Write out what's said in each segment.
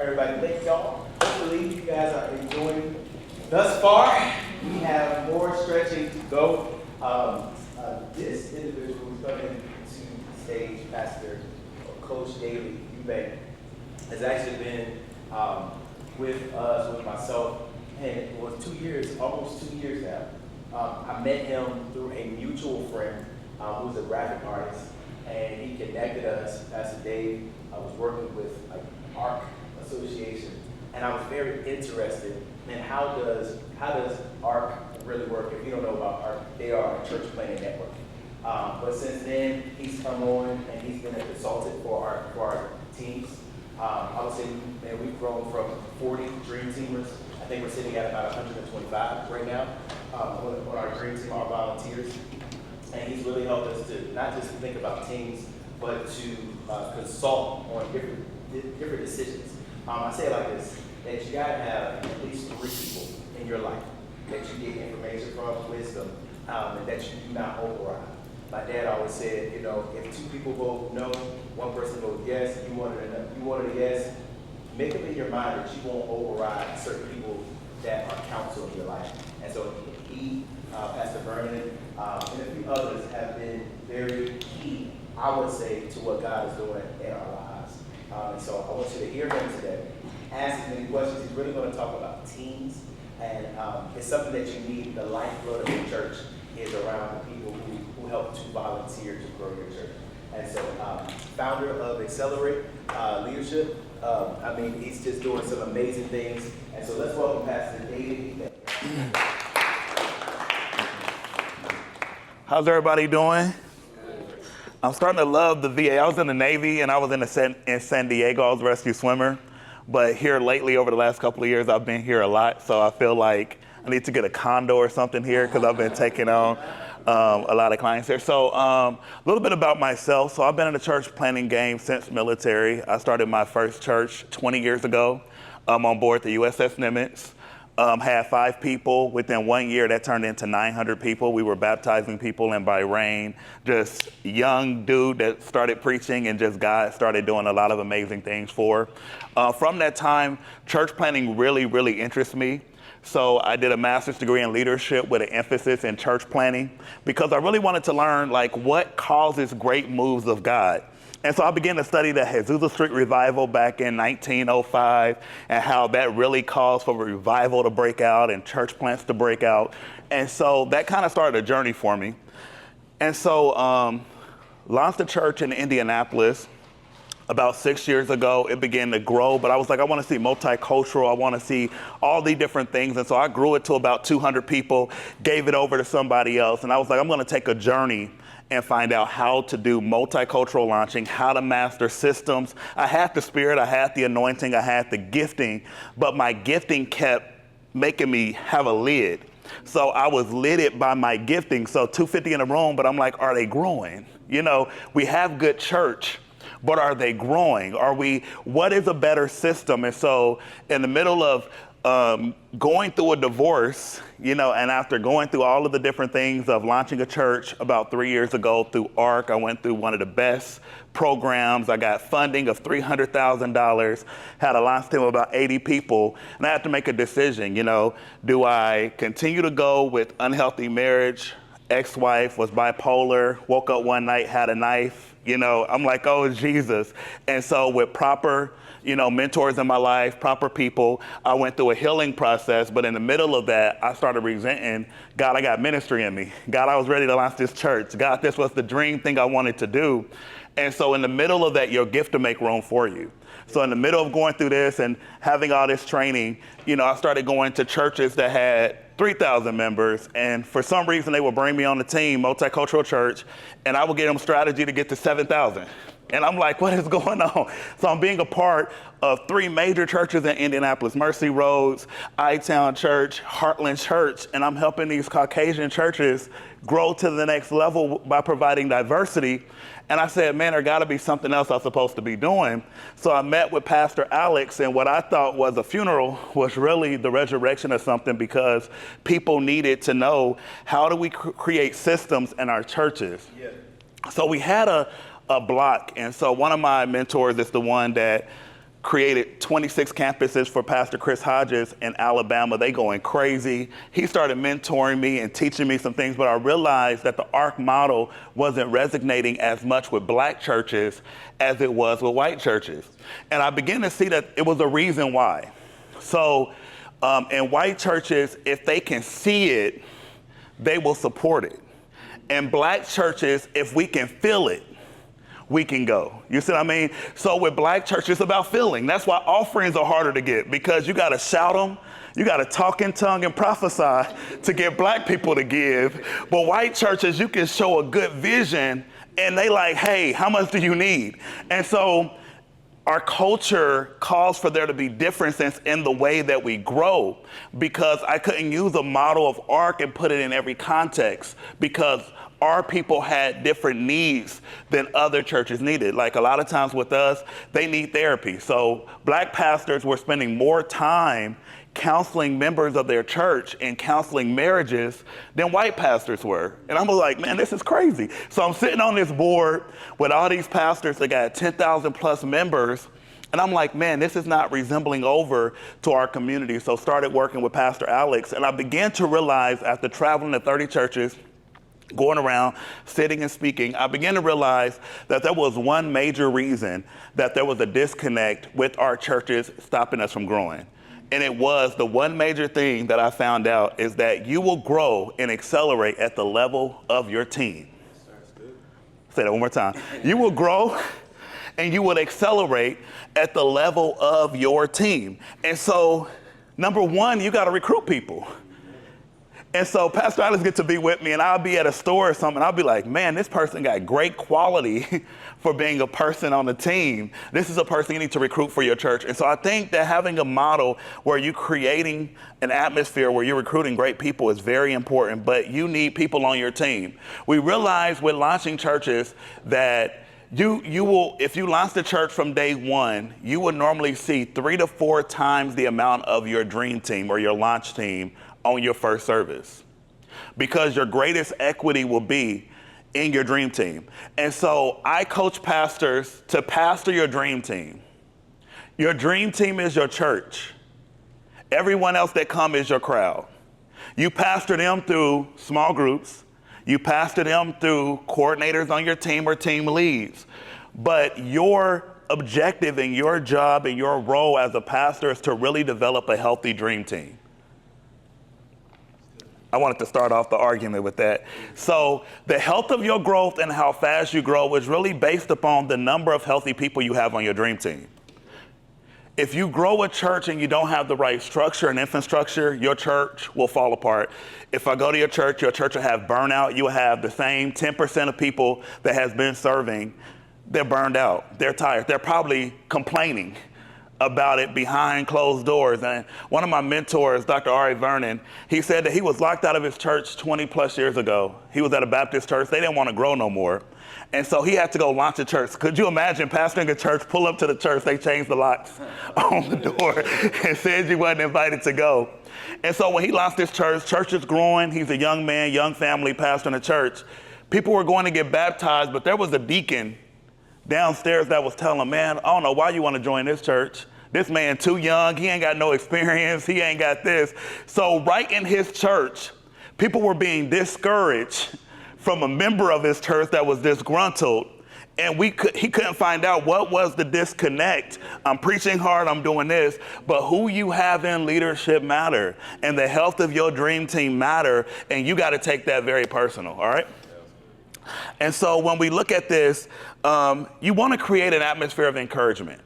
Everybody, thank y'all. Hopefully you guys are enjoying thus far. We have more stretching to go. This individual who's coming to the stage, Pastor Coach David Eubank, has actually been with us, with myself, and it was 2 years, almost 2 years now. I met him through a mutual friend who's a graphic artist, and he connected us. Pastor Dave was working with ARC Association, and I was very interested in how does ARC really work. If you don't know about ARC, they are a church planning network. But since then, he's come on and he's been a consultant for our teams. I would say, man, we've grown from 40 Dream Teamers. I think we're sitting at about 125 right now on our Dream Team, our volunteers. And he's really helped us to not just think about teams, but to consult on different decisions. I say it like this, that you gotta have at least 3 people in your life that you get information from, wisdom, and that you do not override. My dad always said, you know, if 2 people vote no, 1 person votes yes, you wanted a yes, make up in your mind that you won't override certain people that are counsel in your life. And so he, Pastor Vernon, and a few others have been very key, I would say, to what God is doing in our lives. And so I want you to hear him today. Ask him any questions. He's really going to talk about teams, and it's something that you need. The lifeblood of the church is around the people who help to volunteer to grow your church. And so, founder of Accelerate Leadership, I mean, he's just doing some amazing things. And so let's welcome Pastor David. How's everybody doing? I'm starting to love the VA. I was in the Navy and I was in San Diego. I was a rescue swimmer. But here lately, over the last couple of years, I've been here a lot. So I feel like I need to get a condo or something here because I've been taking on a lot of clients here. So a little bit about myself. So I've been in the church planning game since military. I started my first church 20 years ago on board the USS Nimitz. Had 5 people. Within 1 year, that turned into 900 people. We were baptizing people in Bahrain. Just young dude that started preaching, and just God started doing a lot of amazing things for. From that time, church planning really, really interests me. So I did a master's degree in leadership with an emphasis in church planning because I really wanted to learn what causes great moves of God. And so I began to study the Azusa Street revival back in 1905 and how that really caused for revival to break out and church plants to break out. And so that kind of started a journey for me. And so launched a church in Indianapolis about 6 years ago. It began to grow, but I was like, I want to see multicultural. I want to see all the different things. And so I grew it to about 200 people, gave it over to somebody else. And I was like, I'm going to take a journey and find out how to do multicultural launching, how to master systems. I had the spirit, I had the anointing, I had the gifting, but my gifting kept making me have a lid. So I was lidded by my gifting. So 250 in a room, but I'm like, are they growing? You know, we have good church, but are they growing? What is a better system? And so in the middle of going through a divorce, and after going through all of the different things of launching a church about 3 years ago through ARC, I went through one of the best programs. I got funding of $300,000, had a launch team of about 80 people, and I had to make a decision, do I continue to go with unhealthy marriage? Ex-wife was bipolar, woke up one night, had a knife, I'm like, oh, Jesus. And so with proper mentors in my life, proper people, I went through a healing process, but in the middle of that, I started resenting, God, I got ministry in me. God, I was ready to launch this church. God, this was the dream thing I wanted to do. And so in the middle of that, your gift to make room for you. So in the middle of going through this and having all this training, I started going to churches that had 3,000 members, and for some reason they would bring me on the team, multicultural church, and I would give them strategy to get to 7,000. And I'm like, what is going on? So I'm being a part of 3 major churches in Indianapolis, Mercy Roads, I-Town Church, Heartland Church, and I'm helping these Caucasian churches grow to the next level by providing diversity. And I said, man, there gotta be something else I'm supposed to be doing. So I met with Pastor Alex, and what I thought was a funeral was really the resurrection of something, because people needed to know, how do we create systems in our churches? Yeah. So we had a block, and so one of my mentors is the one that created 26 campuses for Pastor Chris Hodges in Alabama. They going crazy. He started mentoring me and teaching me some things, but I realized that the ARC model wasn't resonating as much with black churches as it was with white churches. And I began to see that it was a reason why. So in white churches, if they can see it, they will support it. In black churches, if we can feel it, we can go. You see what I mean? So with black churches, it's about feeling. That's why offerings are harder to get, because you got to shout them, you got to talk in tongue and prophesy to get black people to give. But white churches, you can show a good vision and they like, hey, how much do you need? And so our culture calls for there to be differences in the way that we grow, because I couldn't use a model of ARC and put it in every context, because our people had different needs than other churches needed. Like a lot of times with us, they need therapy. So black pastors were spending more time counseling members of their church and counseling marriages than white pastors were. And I'm like, man, this is crazy. So I'm sitting on this board with all these pastors that got 10,000 plus members. And I'm like, man, this is not resembling over to our community. So started working with Pastor Alex. And I began to realize, after traveling to 30 churches, going around, sitting and speaking, I began to realize that there was one major reason that there was a disconnect with our churches stopping us from growing. And it was the one major thing that I found out is that you will grow and accelerate at the level of your team. Say that one more time. You will grow and you will accelerate at the level of your team. And so, number one, you got to recruit people. And so Pastor Alex gets to be with me, and I'll be at a store or something. I'll be like, man, this person got great quality for being a person on the team. This is a person you need to recruit for your church. And so I think that having a model where you're creating an atmosphere where you're recruiting great people is very important, but you need people on your team. We realize with launching churches that you will, if you launch the church from day one, you will normally see 3 to 4 times the amount of your dream team or your launch team on your first service, because your greatest equity will be in your dream team. And so I coach pastors to pastor your dream team. Your dream team is your church. Everyone else that come is your crowd. You pastor them through small groups. You pastor them through coordinators on your team or team leads. But your objective and your job and your role as a pastor is to really develop a healthy dream team. I wanted to start off the argument with that. So the health of your growth and how fast you grow is really based upon the number of healthy people you have on your dream team. If you grow a church and you don't have the right structure and infrastructure, your church will fall apart. If I go to your church will have burnout. You'll have the same 10% of people that has been serving. They're burned out. They're tired. They're probably complaining about it behind closed doors. And one of my mentors, Dr. Ari Vernon, he said that he was locked out of his church 20 plus years ago. He was at a Baptist church. They didn't want to grow no more. And so he had to go launch a church. Could you imagine pastoring a church, pull up to the church, they changed the locks on the door and said you wasn't invited to go. And so when he launched this church is growing. He's a young man, young family pastoring a church. People were going to get baptized, but there was a deacon downstairs that was telling him, man, I don't know why you want to join this church. This man too young, he ain't got no experience, he ain't got this. So right in his church, people were being discouraged from a member of his church that was disgruntled. And he couldn't find out what was the disconnect. I'm preaching hard, I'm doing this, but who you have in leadership matter, and the health of your dream team matter, and you got to take that very personal, all right? And so when we look at this, you want to create an atmosphere of encouragement.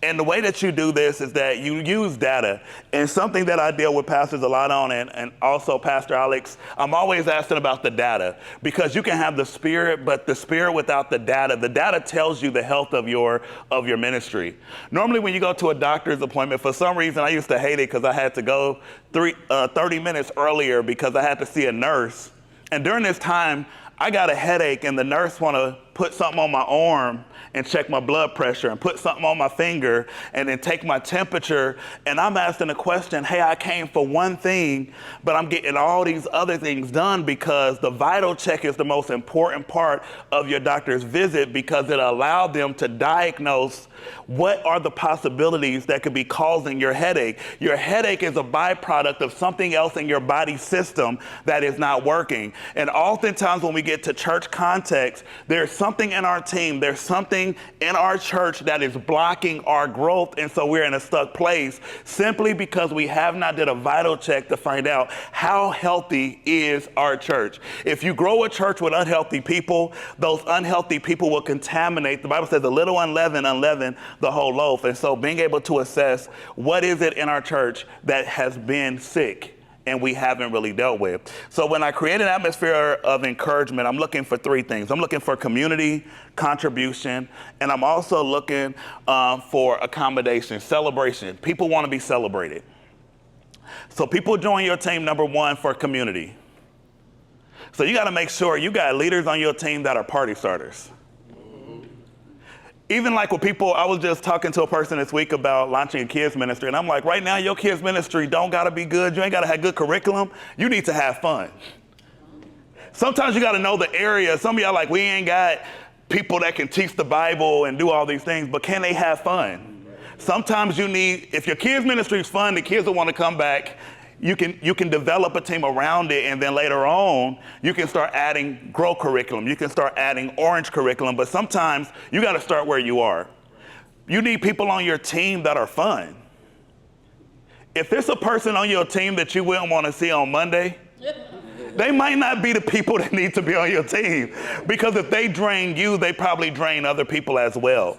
And the way that you do this is that you use data. And something that I deal with pastors a lot on, and also Pastor Alex, I'm always asking about the data, because you can have the spirit, but the spirit without the data tells you the health of your ministry. Normally when you go to a doctor's appointment, for some reason I used to hate it because I had to go 30 minutes earlier because I had to see a nurse. And during this time, I got a headache and the nurse want to put something on my arm and check my blood pressure and put something on my finger and then take my temperature. And I'm asking the question, hey, I came for one thing, but I'm getting all these other things done, because the vital check is the most important part of your doctor's visit, because it allowed them to diagnose what are the possibilities that could be causing your headache. Your headache is a byproduct of something else in your body system that is not working. And oftentimes when we get to church context, there's something in our team, there's something in our church that is blocking our growth, and so we're in a stuck place simply because we have not did a vital check to find out how healthy is our church. If you grow a church with unhealthy people, those unhealthy people will contaminate. The Bible says a little unleavened the whole loaf. And so being able to assess what is it in our church that has been sick and we haven't really dealt with. So when I create an atmosphere of encouragement, I'm looking for three things. I'm looking for community, contribution, and I'm also looking for accommodation, celebration. People want to be celebrated. So people join your team, number one, for community. So you got to make sure you got leaders on your team that are party starters. Even like with people, I was just talking to a person this week about launching a kids ministry, and I'm like, right now your kids ministry don't gotta be good. You ain't gotta have good curriculum. You need to have fun. Sometimes you gotta know the area. Some of y'all like, we ain't got people that can teach the Bible and do all these things, but can they have fun? Sometimes you need, if your kids ministry is fun, the kids will wanna come back. You can develop a team around it, and then later on, you can start adding grow curriculum. You can start adding orange curriculum, but sometimes you got to start where you are. You need people on your team that are fun. If there's a person on your team that you wouldn't want to see on Monday, they might not be the people that need to be on your team, because if they drain you, they probably drain other people as well.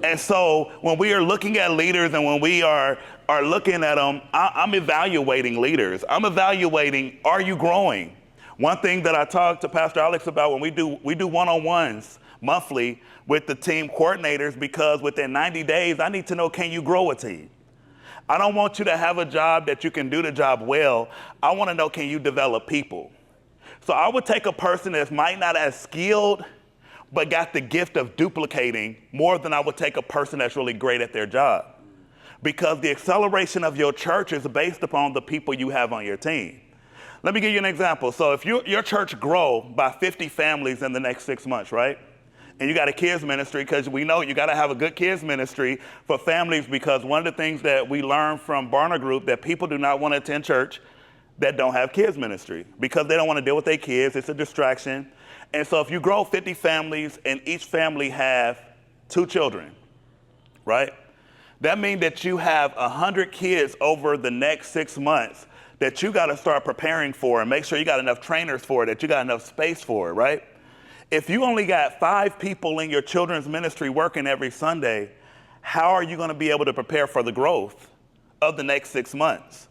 And so when we are looking at leaders and when we are looking at them, I'm evaluating leaders. I'm evaluating, are you growing? One thing that I talked to Pastor Alex about when we do one-on-ones monthly with the team coordinators, because within 90 days, I need to know, can you grow a team? I don't want you to have a job that you can do the job well. I want to know, can you develop people? So I would take a person that might not as skilled, but got the gift of duplicating more than I would take a person that's really great at their job. Because the acceleration of your church is based upon the people you have on your team. Let me give you an example. So if your church grow by 50 families in the next 6 months, right? And you got a kids ministry, because we know you got to have a good kids ministry for families, because one of the things that we learned from Barna Group, that people do not want to attend church that don't have kids ministry, because they don't want to deal with their kids. It's a distraction. And so if you grow 50 families and each family have 2 children, right? That means that you have 100 kids over the next 6 months that you got to start preparing for, and make sure you got enough trainers for it, that you got enough space for it, right? If you only got 5 people in your children's ministry working every Sunday, how are you going to be able to prepare for the growth of the next 6 months?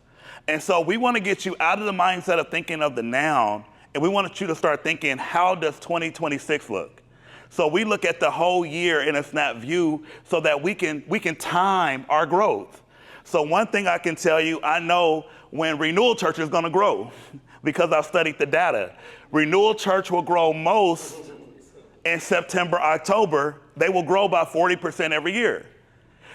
And so we want to get you out of the mindset of thinking of the now, and we want you to start thinking, how does 2026 look? So we look at the whole year in a snap view so that we can time our growth. So one thing I can tell you, I know when Renewal Church is going to grow, because I've studied the data. Renewal Church will grow most in September, October. They will grow by 40% every year.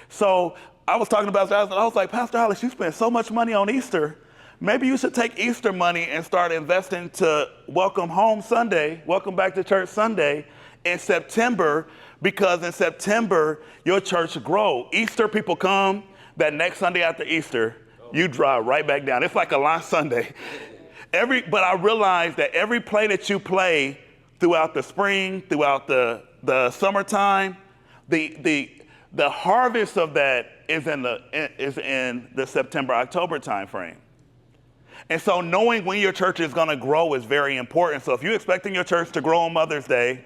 So I was talking about that, and I was like, Pastor Alex, you spend so much money on Easter. Maybe you should take Easter money and start investing to Welcome Home Sunday, Welcome Back to Church Sunday in September, because in September, your church grow. Easter people come, that next Sunday after Easter, you drive right back down. It's like a Launch Sunday. But I realized that every play that you play throughout the spring, throughout the summertime, the harvest of that is in the September, October timeframe. And so knowing when your church is going to grow is very important. So if you're expecting your church to grow on Mother's Day,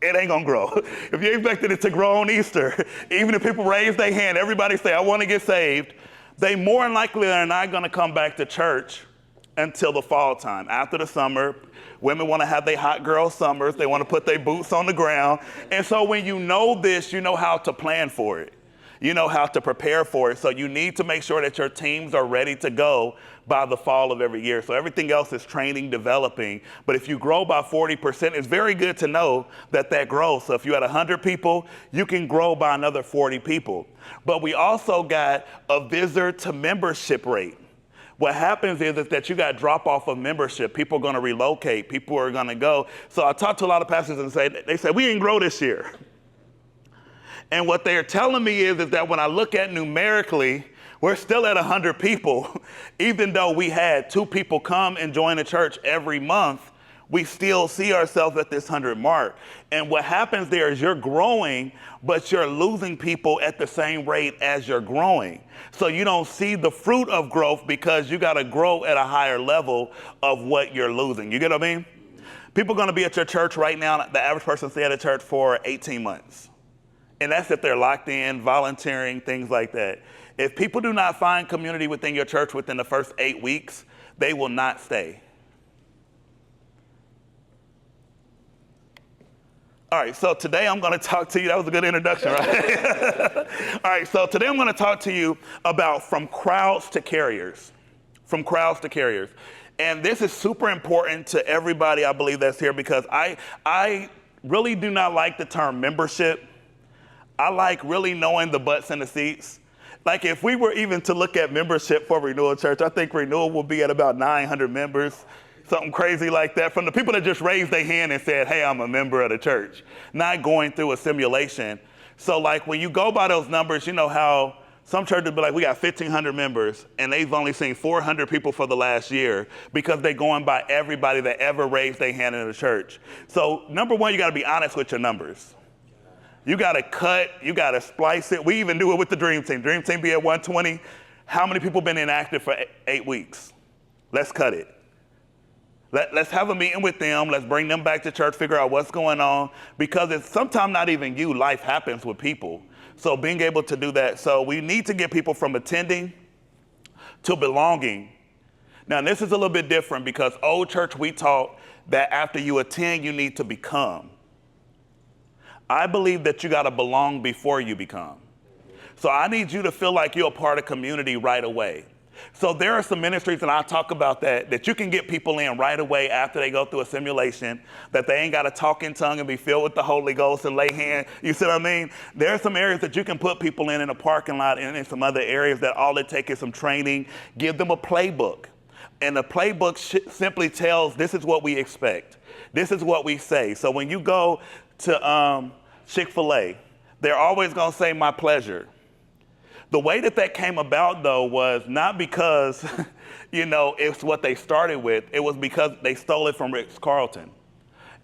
it ain't going to grow. If you're expecting it to grow on Easter, even if people raise their hand, everybody say, I want to get saved, they more than likely are not going to come back to church until the fall time. After the summer, women want to have their hot girl summers. They want to put their boots on the ground. And so when you know this, you know how to plan for it. You know how to prepare for it. So you need to make sure that your teams are ready to go by the fall of every year. So everything else is training, developing. But if you grow by 40%, it's very good to know that that grows. So if you had 100 people, you can grow by another 40 people. But we also got a visitor to membership rate. What happens is that you got drop off of membership. People are going to relocate. People are going to go. So I talk to a lot of pastors and they say, we didn't grow this year. And what they're telling me is that when I look at numerically, we're still at 100 people. Even though we had 2 people come and join the church every month, we still see ourselves at this 100 mark. And what happens there is you're growing, but you're losing people at the same rate as you're growing. So you don't see the fruit of growth because you got to grow at a higher level of what you're losing. You get what I mean? People are going to be at your church right now. The average person stay at a church for 18 months. And that's if they're locked in, volunteering, things like that. If people do not find community within your church within the first 8 weeks, they will not stay. All right, so today I'm going to talk to you. That was a good introduction, right? All right, so today I'm going to talk to you about from crowds to carriers. From crowds to carriers. And this is super important to everybody, I believe, that's here, because I really do not like the term membership. I like really knowing the butts and the seats. Like if we were even to look at membership for Renewal Church, I think Renewal will be at about 900 members, something crazy like that, from the people that just raised their hand and said, hey, I'm a member of the church, not going through a simulation. So like when you go by those numbers, you know how some churches be like, we got 1,500 members, and they've only seen 400 people for the last year because they're going by everybody that ever raised their hand in the church. So number one, you got to be honest with your numbers. You got to cut, you got to splice it. We even do it with the Dream Team. Dream Team be at 120. How many people been inactive for 8 weeks? Let's cut it. Let's have a meeting with them. Let's bring them back to church, figure out what's going on. Because it's sometimes not even you. Life happens with people. So being able to do that. So we need to get people from attending to belonging. Now, this is a little bit different because old church, we taught that after you attend, you need to become. I believe that you got to belong before you become. So I need you to feel like you're a part of community right away. So there are some ministries, and I'll talk about that you can get people in right away after they go through a simulation, that they ain't got to talk in tongue and be filled with the Holy Ghost and lay hands. You see what I mean? There are some areas that you can put people in a parking lot and in some other areas that all it takes is some training. Give them a playbook. And the playbook simply tells, this is what we expect. This is what we say. So when you go to Chick-fil-A, they're always going to say, my pleasure. The way that came about, though, was not because, it's what they started with. It was because they stole it from Ritz-Carlton.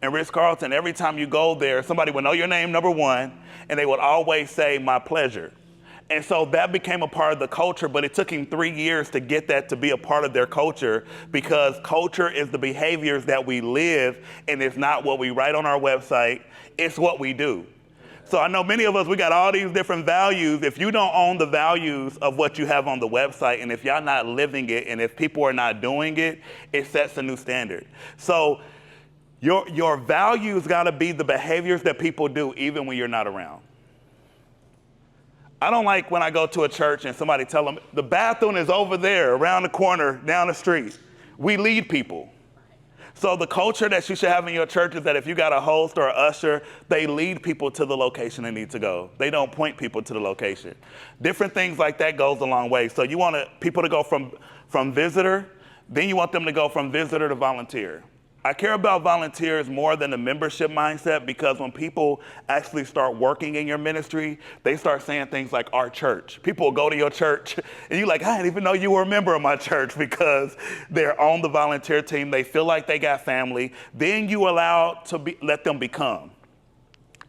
And Ritz-Carlton, every time you go there, somebody would know your name, number one, and they would always say, my pleasure. And so that became a part of the culture, but it took him 3 years to get that to be a part of their culture, because culture is the behaviors that we live, and it's not what we write on our website, it's what we do. So I know many of us, we got all these different values. If you don't own the values of what you have on the website, and if y'all not living it, and if people are not doing it, it sets a new standard. So your values got to be the behaviors that people do even when you're not around. I don't like when I go to a church and somebody tell them, the bathroom is over there, around the corner, down the street. We lead people. So the culture that you should have in your church is that if you got a host or an usher, they lead people to the location they need to go. They don't point people to the location. Different things like that goes a long way. So you want people to go from visitor, then you want them to go from visitor to volunteer. I care about volunteers more than the membership mindset, because when people actually start working in your ministry, they start saying things like our church. People will go to your church and you're like, I didn't even know you were a member of my church, because they're on the volunteer team. They feel like they got family. Then you let them become.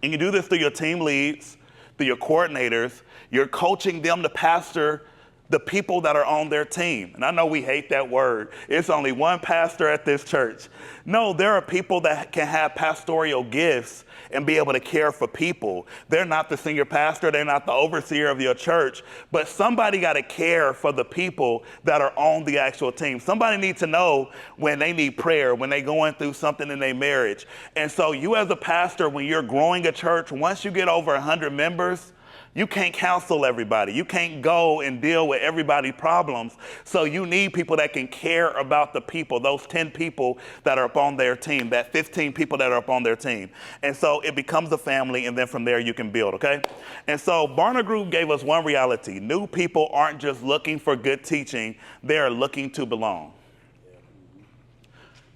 And you do this through your team leads, through your coordinators. You're coaching them to pastor the people that are on their team. And I know we hate that word. It's only one pastor at this church. No, there are people that can have pastoral gifts and be able to care for people. They're not the senior pastor. They're not the overseer of your church. But somebody got to care for the people that are on the actual team. Somebody needs to know when they need prayer, when they're going through something in their marriage. And so you as a pastor, when you're growing a church, once you get over 100 members, You can't counsel everybody. You can't go and deal with everybody's problems. So you need people that can care about the people, those 10 people that are up on their team, that 15 people that are up on their team. And so it becomes a family, and then from there you can build, okay? And so Barna Group gave us one reality. New people aren't just looking for good teaching, they're looking to belong.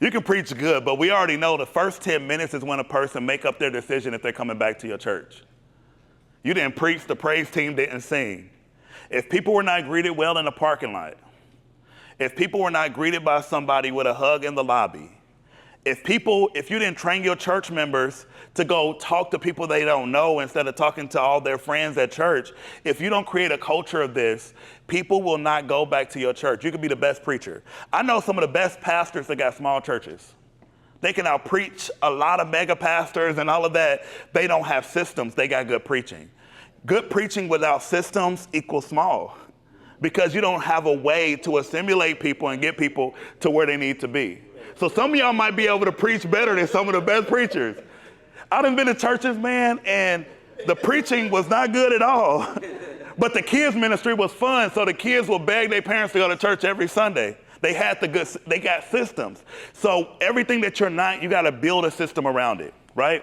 You can preach good, but we already know the first 10 minutes is when a person make up their decision if they're coming back to your church. You didn't preach, the praise team didn't sing. If people were not greeted well in the parking lot, if people were not greeted by somebody with a hug in the lobby, if you didn't train your church members to go talk to people they don't know instead of talking to all their friends at church, if you don't create a culture of this, people will not go back to your church. You could be the best preacher. I know some of the best pastors that got small churches. They can out-preach a lot of mega pastors and all of that. They don't have systems. They got good preaching. Good preaching without systems equals small, because you don't have a way to assimilate people and get people to where they need to be. So some of y'all might be able to preach better than some of the best preachers. I done been to churches, man, and the preaching was not good at all. But the kids ministry was fun, so the kids would beg their parents to go to church every Sunday. They got systems. So everything that you're not, you got to build a system around it, right?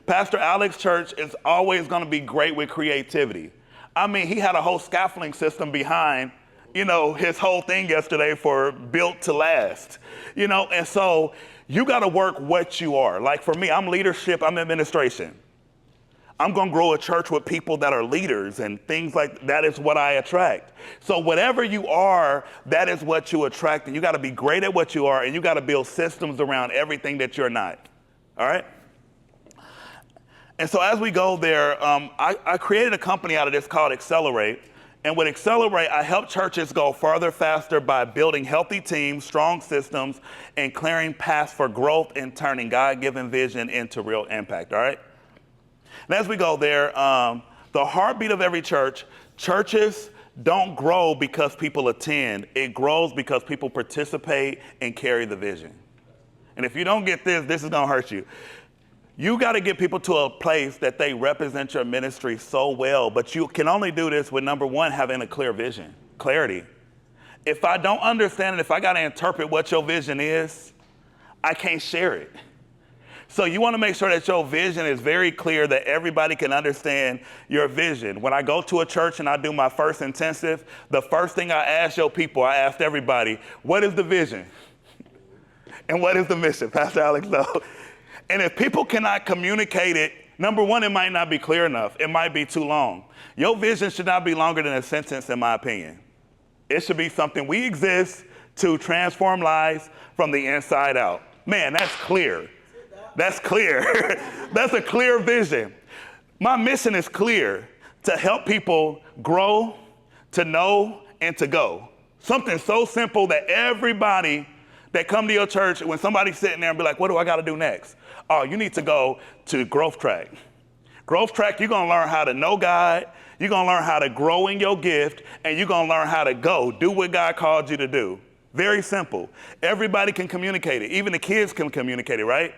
Pastor Alex's church is always going to be great with creativity. I mean, he had a whole scaffolding system behind, his whole thing yesterday for built to last, and so you got to work what you are. Like for me, I'm leadership, I'm administration. I'm going to grow a church with people that are leaders and things like that is what I attract. So whatever you are, that is what you attract. And you got to be great at what you are, and you got to build systems around everything that you're not. All right? And so as we go there, I created a company out of this called Accelerate. And with Accelerate, I help churches go farther, faster by building healthy teams, strong systems, and clearing paths for growth and turning God-given vision into real impact, all right? And as we go there, the heartbeat of every church, churches don't grow because people attend. It grows because people participate and carry the vision. And if you don't get this, this is going to hurt you. You got to get people to a place that they represent your ministry so well, but you can only do this with, number one, having a clear vision, clarity. If I don't understand it, if I got to interpret what your vision is, I can't share it. So you want to make sure that your vision is very clear, that everybody can understand your vision. When I go to a church and I do my first intensive, the first thing I ask your people, I asked everybody, what is the vision? And what is the mission? Pastor Alex, no. And if people cannot communicate it, number one, it might not be clear enough. It might be too long. Your vision should not be longer than a sentence, in my opinion. It should be something: we exist to transform lives from the inside out. Man, that's clear. That's clear. That's a clear vision. My mission is clear: to help people grow, to know, and to go. Something so simple that everybody that come to your church, when somebody's sitting there and be like, what do I got to do next? Oh, you need to go to Growth Track. Growth Track, you're going to learn how to know God, you're going to learn how to grow in your gift, and you're going to learn how to do what God called you to do. Very simple. Everybody can communicate it. Even the kids can communicate it, right?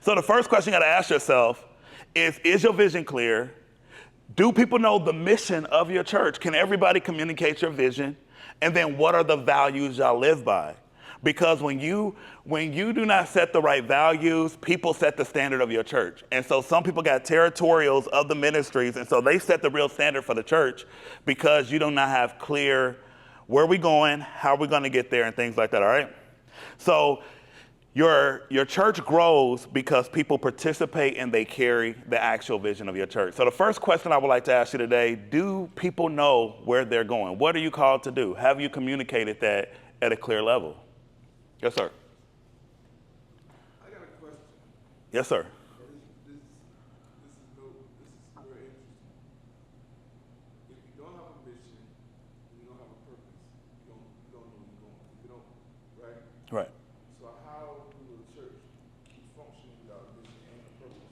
So the first question you got to ask yourself is your vision clear? Do people know the mission of your church? Can everybody communicate your vision? And then what are the values y'all live by? Because when you do not set the right values, people set the standard of your church. And so some people got territorials of the ministries, and so they set the real standard for the church because you do not have clear where are we going, how are we going to get there, and things like that, all right? So your church grows because people participate and they carry the actual vision of your church. So the first question I would like to ask you today: do people know where they're going? What are you called to do? Have you communicated that at a clear level? Yes, sir. I got a question. Yes, sir. This is very interesting. If you don't have a mission, and you don't have a purpose, you don't know where you're going. You don't, right? Right. So how do a church keep functioning without a mission and a purpose?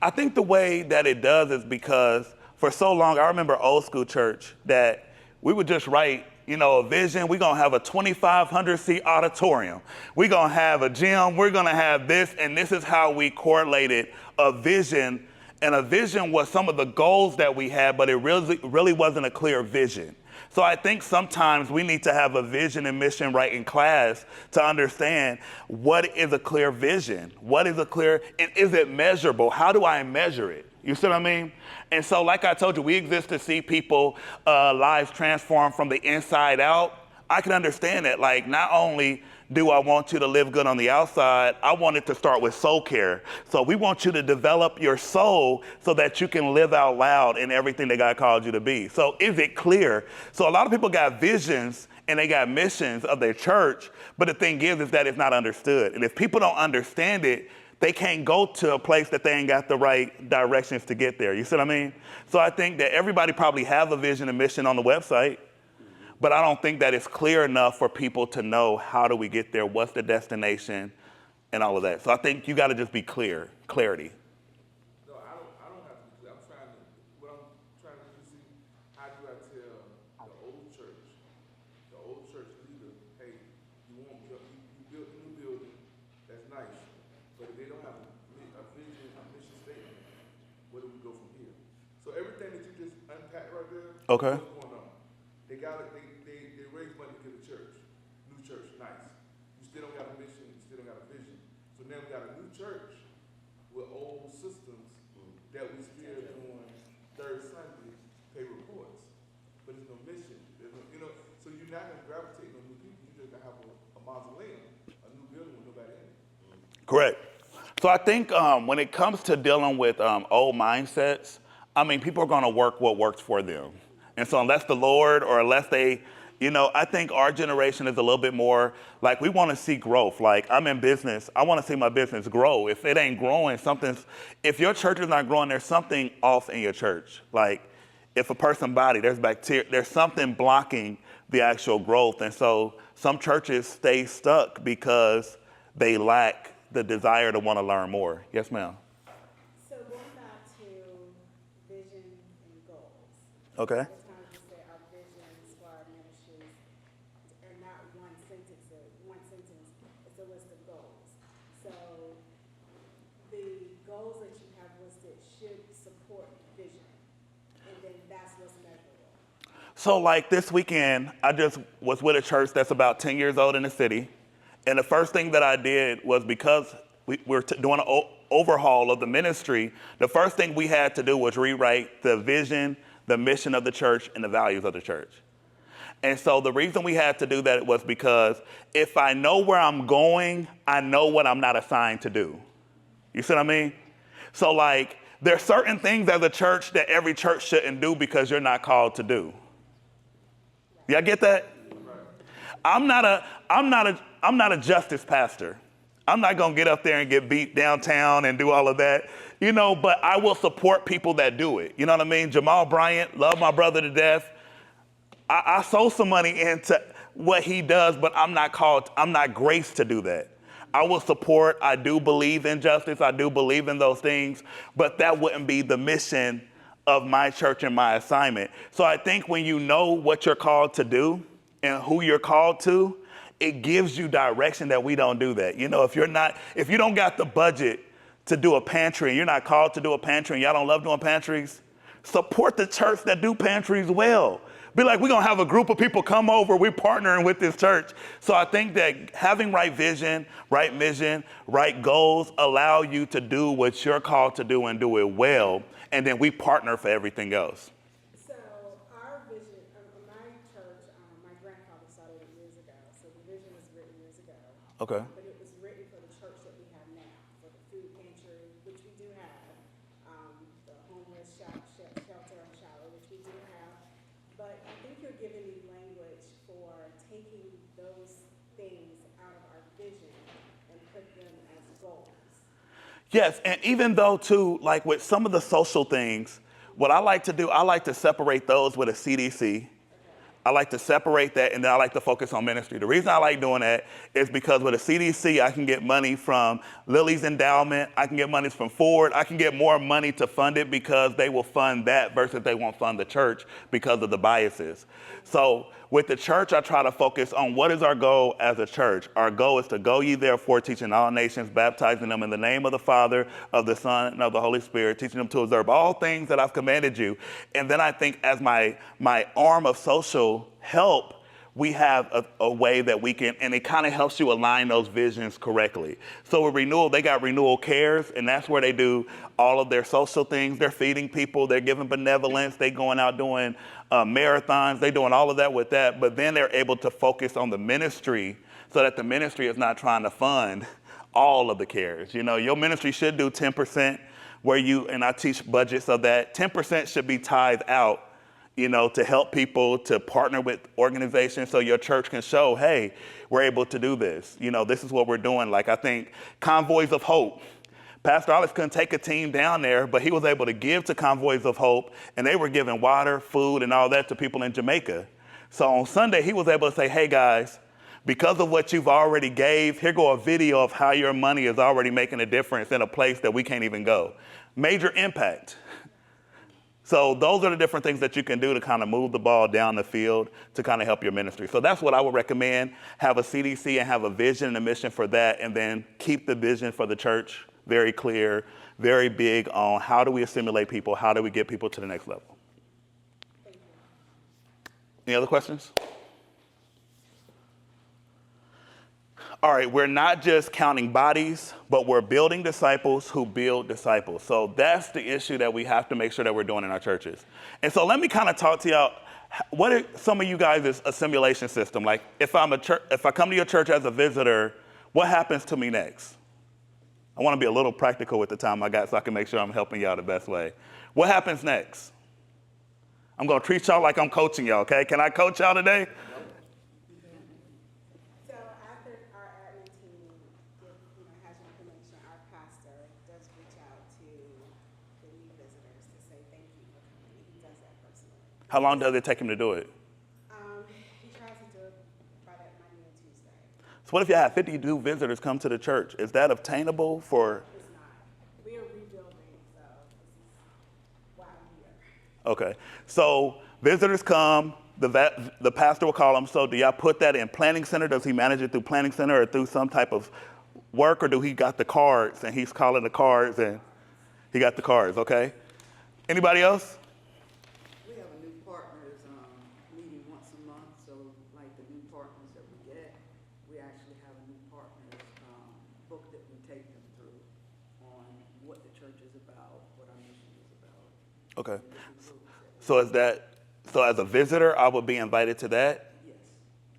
I think the way that it does is because for so long, I remember old school church that we would just write, a vision. We're going to have a 2,500 seat auditorium. We're going to have a gym. We're going to have this. And this is how we correlated a vision And a vision was some of the goals that we had, but it really wasn't a clear vision. So I think sometimes we need to have a vision and mission right in class to understand what is a clear vision, what is a clear, and is it measurable? How do I measure it? You see what I mean? And so like I told you, we exist to see people lives transformed from the inside out. I can understand that. Like, not only do I want you to live good on the outside, I want it to start with soul care. So we want you to develop your soul so that you can live out loud in everything that God called you to be. So is it clear? So a lot of people got visions and they got missions of their church, but the thing is that it's not understood. And if people don't understand it, they can't go to a place that they ain't got the right directions to get there. You see what I mean? So I think that everybody probably have a vision and mission on the website, but I don't think that it's clear enough for people to know how do we get there, what's the destination, and all of that. So I think you got to just be clear, clarity. No, I don't have to be clear. What I'm trying to do is see, how do I tell the old church leader, hey, you built a new building, that's nice, but if they don't have a vision, a mission statement, where do we go from here? So everything that you just unpacked right there, Okay. what's going on? They raise money to get a church, new church, nice. You still don't got a mission, you still don't got a vision. So now we got a new church with old systems that we still doing third Sunday pay reports, but there's no mission. There's no, so you're not gonna gravitate no new people. You're just gonna have a mausoleum, a new building with nobody in it. Correct. So I think when it comes to dealing with old mindsets, I mean, people are going to work what works for them. And so unless the Lord or unless they, I think our generation is a little bit more like we want to see growth. Like, I'm in business. I want to see my business grow. If it ain't growing, if your church is not growing, there's something off in your church. Like, if a person body, there's bacteria, there's something blocking the actual growth. And so some churches stay stuck because they lack the desire to want to learn more. Yes, ma'am. So going back to vision and goals. Okay. Sometimes we say our visions for our ministries are not one sentence. It's a list of goals. So the goals that you have listed should support vision, and then that's what's measurable. So like this weekend, I just was with a church that's about 10 years old in the city. And the first thing that I did was, because we were doing an overhaul of the ministry, the first thing we had to do was rewrite the vision, the mission of the church, and the values of the church. And so the reason we had to do that was because if I know where I'm going, I know what I'm not assigned to do. You see what I mean? So like, there's certain things as a church that every church shouldn't do because you're not called to do. Y'all get that? I'm not a justice pastor. I'm not going to get up there and get beat downtown and do all of that, but I will support people that do it. You know what I mean? Jamal Bryant, love my brother to death. I sow some money into what he does, but I'm not graced to do that. I will support, I do believe in justice, I do believe in those things, but that wouldn't be the mission of my church and my assignment. So I think when you know what you're called to do and who you're called to, it gives you direction that we don't do that. If you don't got the budget to do a pantry and you're not called to do a pantry and y'all don't love doing pantries, support the church that do pantries well. Be like, we're going to have a group of people come over, we're partnering with this church. So I think that having right vision, right mission, right goals allow you to do what you're called to do and do it well. And then we partner for everything else. So our vision, my church, my grandfather started it years ago. So the vision was written years ago. Okay. But it was written for the church that we have now, for the food pantry, which we do have, the homeless shelter and shower, which we do have. But I think you're giving me language for taking those things out of our vision and put them as goals. Yes, and even though too, like with some of the social things, what I like to do, I like to separate those with a CDC. I like to separate that, and then I like to focus on ministry. The reason I like doing that is because with a CDC, I can get money from Lily's endowment, I can get money from Ford, I can get more money to fund it because they will fund that versus they won't fund the church because of the biases. So With the church, I try to focus on what is our goal as a church. Our goal is to go ye therefore, teaching all nations, baptizing them in the name of the Father, of the Son, and of the Holy Spirit, teaching them to observe all things that I've commanded you. And then I think as my arm of social help, we have a way that we can, and it kind of helps you align those visions correctly. So with Renewal, they got Renewal Cares, and that's where they do all of their social things. They're feeding people, they're giving benevolence, they going out doing marathons, they're doing all of that with that, but then they're able to focus on the ministry so that the ministry is not trying to fund all of the cares. You know, your ministry should do 10% where you, and I teach budgets of that, 10% should be tithed out, you know, to help people, to partner with organizations so your church can show, hey, we're able to do this. You know, this is what we're doing. Like, I think Convoys of Hope, Pastor Alex couldn't take a team down there, but he was able to give to Convoys of Hope, and they were giving water, food, and all that to people in Jamaica. So on Sunday, he was able to say, hey, guys, because of what you've already gave, here go a video of how your money is already making a difference in a place that we can't even go. Major impact. So those are the different things that you can do to kind of move the ball down the field to kind of help your ministry. So that's what I would recommend. Have a CDC and have a vision and a mission for that, and then keep the vision for the church very clear, very big on how do we assimilate people, how do we get people to the next level. Any other questions? All right, we're not just counting bodies, but we're building disciples who build disciples. So that's the issue that we have to make sure that we're doing in our churches. And so let me kind of talk to y'all. What are some of you guys' assimilation system? Like, if I come to your church as a visitor, what happens to me next? I want to be a little practical with the time I got so I can make sure I'm helping y'all the best way. What happens next? I'm going to treat y'all like I'm coaching y'all, okay? Can I coach y'all today? So after our admin team has your information, our pastor does reach out to the new visitors to say thank you for coming. He does that personally. How long does it take him to do it? He tries to do it by that Monday and Tuesday. So what if you have 50 new visitors come to the church? Is that obtainable for? It's not. We are rebuilding, so this is why I'm here. Okay. So visitors come, the pastor will call them. So do y'all put that in planning center? Does he manage it through planning center or through some type of work, or do he got the cards and he's calling the cards and he got the cards? Okay. Anybody else? We have a new partners meeting once a month, so like the new partners that we get, we actually have a new partners book that we take them through on what the church is about, what our mission is about. Okay. So as a visitor, I would be invited to that? Yes.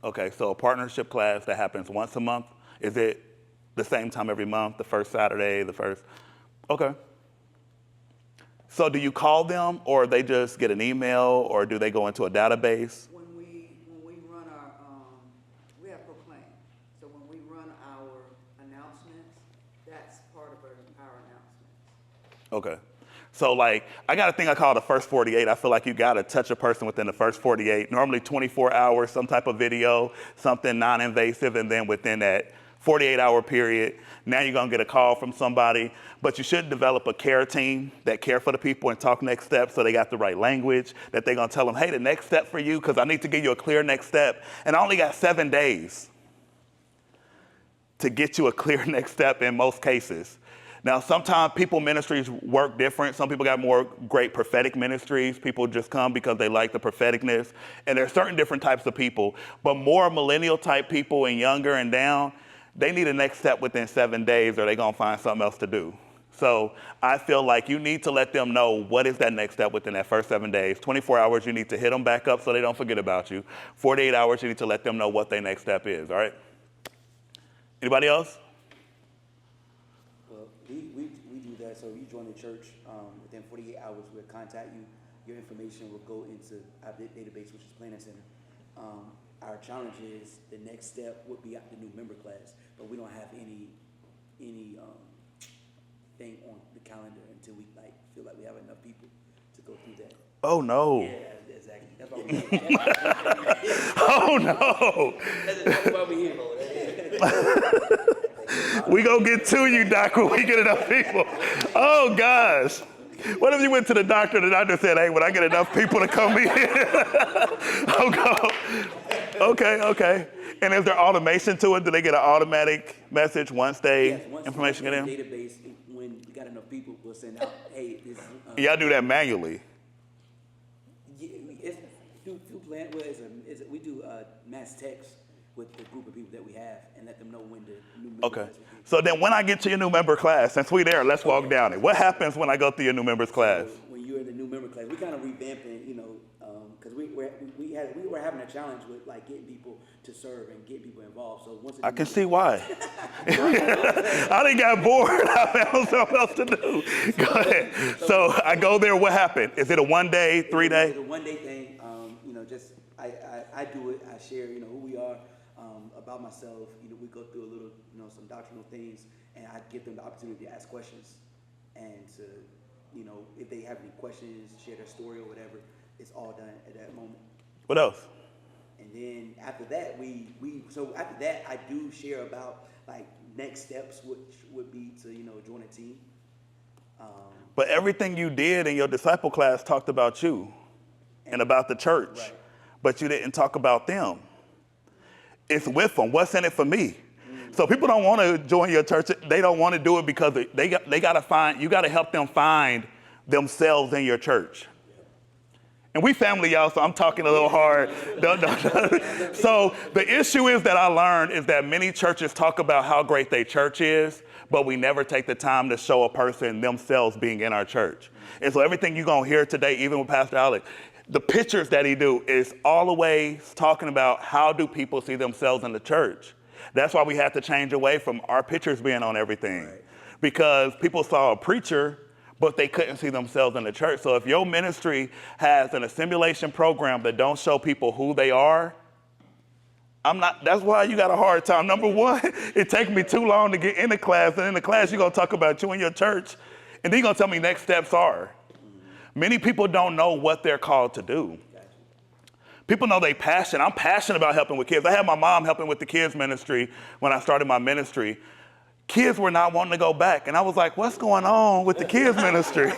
Okay, so a partnership class that happens once a month. Is it the same time every month, the first Saturday, the first? Okay. So do you call them, or they just get an email, or do they go into a database? When we run our, we have Proclaim. So when we run our announcements, that's part of our announcements. Okay. So like, I got a thing I call the first 48. I feel like you got to touch a person within the first 48, normally 24 hours, some type of video, something non-invasive, and then within that 48-hour period, now you're going to get a call from somebody. But you should develop a care team that care for the people and talk next steps so they got the right language, that they're going to tell them, hey, the next step for you, because I need to give you a clear next step. And I only got 7 days to get you a clear next step in most cases. Now, sometimes people ministries work different. Some people got more great prophetic ministries. People just come because they like the propheticness. And there are certain different types of people. But more millennial type people and younger and down, they need a next step within 7 days or they're going to find something else to do. So I feel like you need to let them know what is that next step within that first 7 days. 24 hours, you need to hit them back up so they don't forget about you. 48 hours, you need to let them know what their next step is, all right? Anybody else? We do that. So you join the church, within 48 hours, we'll contact you. Your information will go into our database, which is Planning Center. Our challenge is the next step would be the new member class, but we don't have any thing on the calendar until we feel like we have enough people to go through that. Oh, no. Yeah, exactly. That's why we're here. Oh, no. That's why we're here. We gonna get to you, Doc, when we get enough people. Oh, gosh. What if you went to the doctor said, hey, when I get enough people to come in, I'll go. Okay. And is there automation to it? Do they get an automatic message once they information get in? Database, when we got enough people, we'll send out, hey, this. Y'all do that manually. Yeah, it's through plan. Well, we do mass text with the group of people that we have and let them know when the new member Okay. class will be. So then when I get to your new member class, since we there, let's walk down it. What happens when I go through your new members class? So when you're in the new member class, we kind of revamping, because we were having a challenge with like getting people to serve and getting people involved. So once I can see why. I done got bored. I found something else to do. Go ahead. So I go there. What happened? Is it a 1 day, 3 day? It's a 1 day thing. Just I do it. I share, who we are, about myself. We go through a little, some doctrinal things, and I give them the opportunity to ask questions, and to, if they have any questions, share their story or whatever. It's all done at that moment. What else? And then after that, after that, I do share about like next steps, which would be to join a team. But everything you did in your disciple class talked about you and about the church, right. But you didn't talk about them. It's with them. What's in it for me? So people don't want to join your church. They don't want to do it because you got to help them find themselves in your church. And we family, y'all, so I'm talking a little hard. So the issue is that I learned is that many churches talk about how great their church is, but we never take the time to show a person themselves being in our church. And so everything you're going to hear today, even with Pastor Alex, the pictures that he do is all the way talking about how do people see themselves in the church. That's why we had to change away from our pictures being on everything. Right. Because people saw a preacher, but they couldn't see themselves in the church. So if your ministry has an assimilation program that don't show people who they are, that's why you got a hard time. Number one, it takes me too long to get in the class, and in the class you're going to talk about you and your church, and then you're going to tell me next steps are. Many people don't know what they're called to do. People know they're passionate. I'm passionate about helping with kids. I had my mom helping with the kids ministry when I started my ministry. Kids were not wanting to go back. And I was like, what's going on with the kids ministry?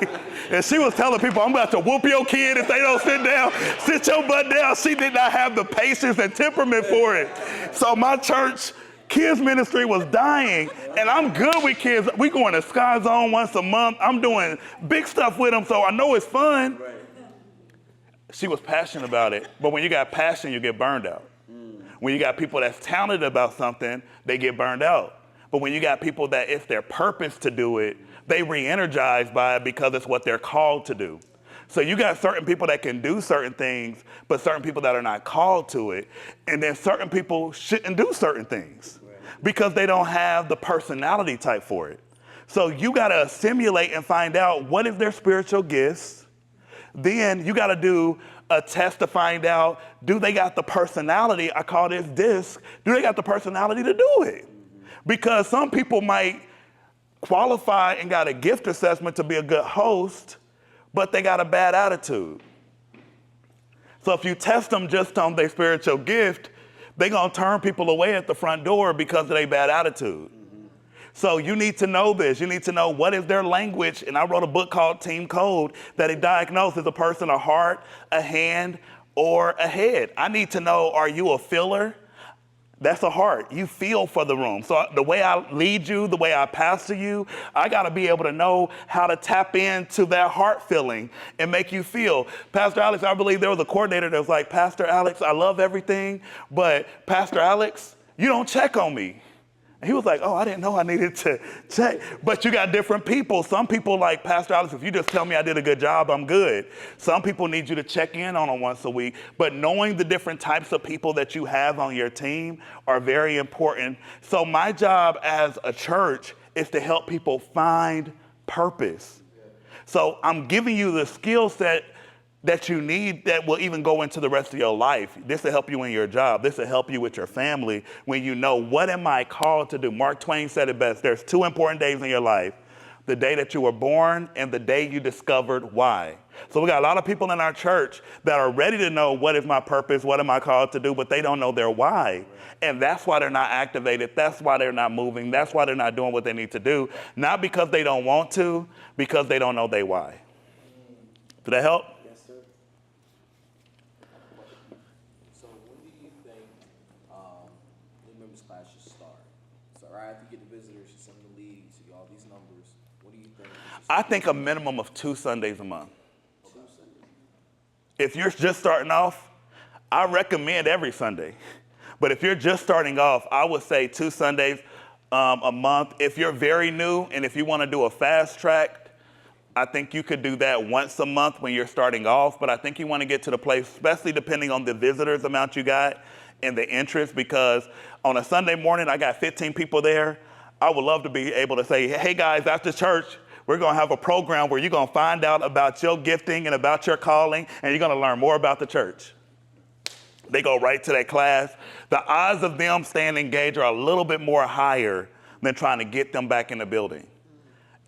And she was telling people, I'm about to whoop your kid if they don't sit down. Sit your butt down. She did not have the patience and temperament for it. So my church kids ministry was dying. And I'm good with kids. We going to Sky Zone once a month. I'm doing big stuff with them, so I know it's fun. Right. She was passionate about it. But when you got passion, you get burned out. When you got people that's talented about something, they get burned out. But when you got people that it's their purpose to do it, they re-energized by it because it's what they're called to do. So you got certain people that can do certain things, but certain people that are not called to it. And then certain people shouldn't do certain things because they don't have the personality type for it. So you got to assimilate and find out what is their spiritual gifts. Then you got to do a test to find out, do they got the personality? I call this DISC. Do they got the personality to do it? Because some people might qualify and got a gift assessment to be a good host, but they got a bad attitude. So if you test them just on their spiritual gift, they're going to turn people away at the front door because of their bad attitude. So you need to know this. You need to know what is their language. And I wrote a book called Team Code that it diagnoses a person a heart, a hand, or a head. I need to know, are you a feeler? That's a heart. You feel for the room. So the way I lead you, the way I pastor you, I got to be able to know how to tap into that heart feeling and make you feel. Pastor Alex, I believe there was a coordinator that was like, Pastor Alex, I love everything, but Pastor Alex, you don't check on me. And he was like, oh, I didn't know I needed to check. But you got different people. Some people like, Pastor Alex, if you just tell me I did a good job, I'm good. Some people need you to check in on them once a week. But knowing the different types of people that you have on your team are very important. So my job as a church is to help people find purpose. So I'm giving you the skill set that you need that will even go into the rest of your life. This will help you in your job. This will help you with your family when you know, what am I called to do? Mark Twain said it best. There's two important days in your life: the day that you were born and the day you discovered why. So we got a lot of people in our church that are ready to know, what is my purpose? What am I called to do? But they don't know their why. And that's why they're not activated. That's why they're not moving. That's why they're not doing what they need to do. Not because they don't want to, because they don't know their why. Did that help? Yes, sir. So when do you think new members class should start? So right after you get the visitors, you send the leads, you get all these numbers. What do you think? I think a minimum of 2 Sundays a month. 2 Sundays. If you're just starting off, I recommend every Sunday. But if you're just starting off, I would say 2 Sundays a month. If you're very new and if you want to do a fast track, I think you could do that once a month when you're starting off. But I think you want to get to the place, especially depending on the visitors amount you got and the interest, because on a Sunday morning, I got 15 people there. I would love to be able to say, hey guys, after church, we're going to have a program where you're going to find out about your gifting and about your calling, and you're going to learn more about the church. They go right to that class. The odds of them staying engaged are a little bit more higher than trying to get them back in the building.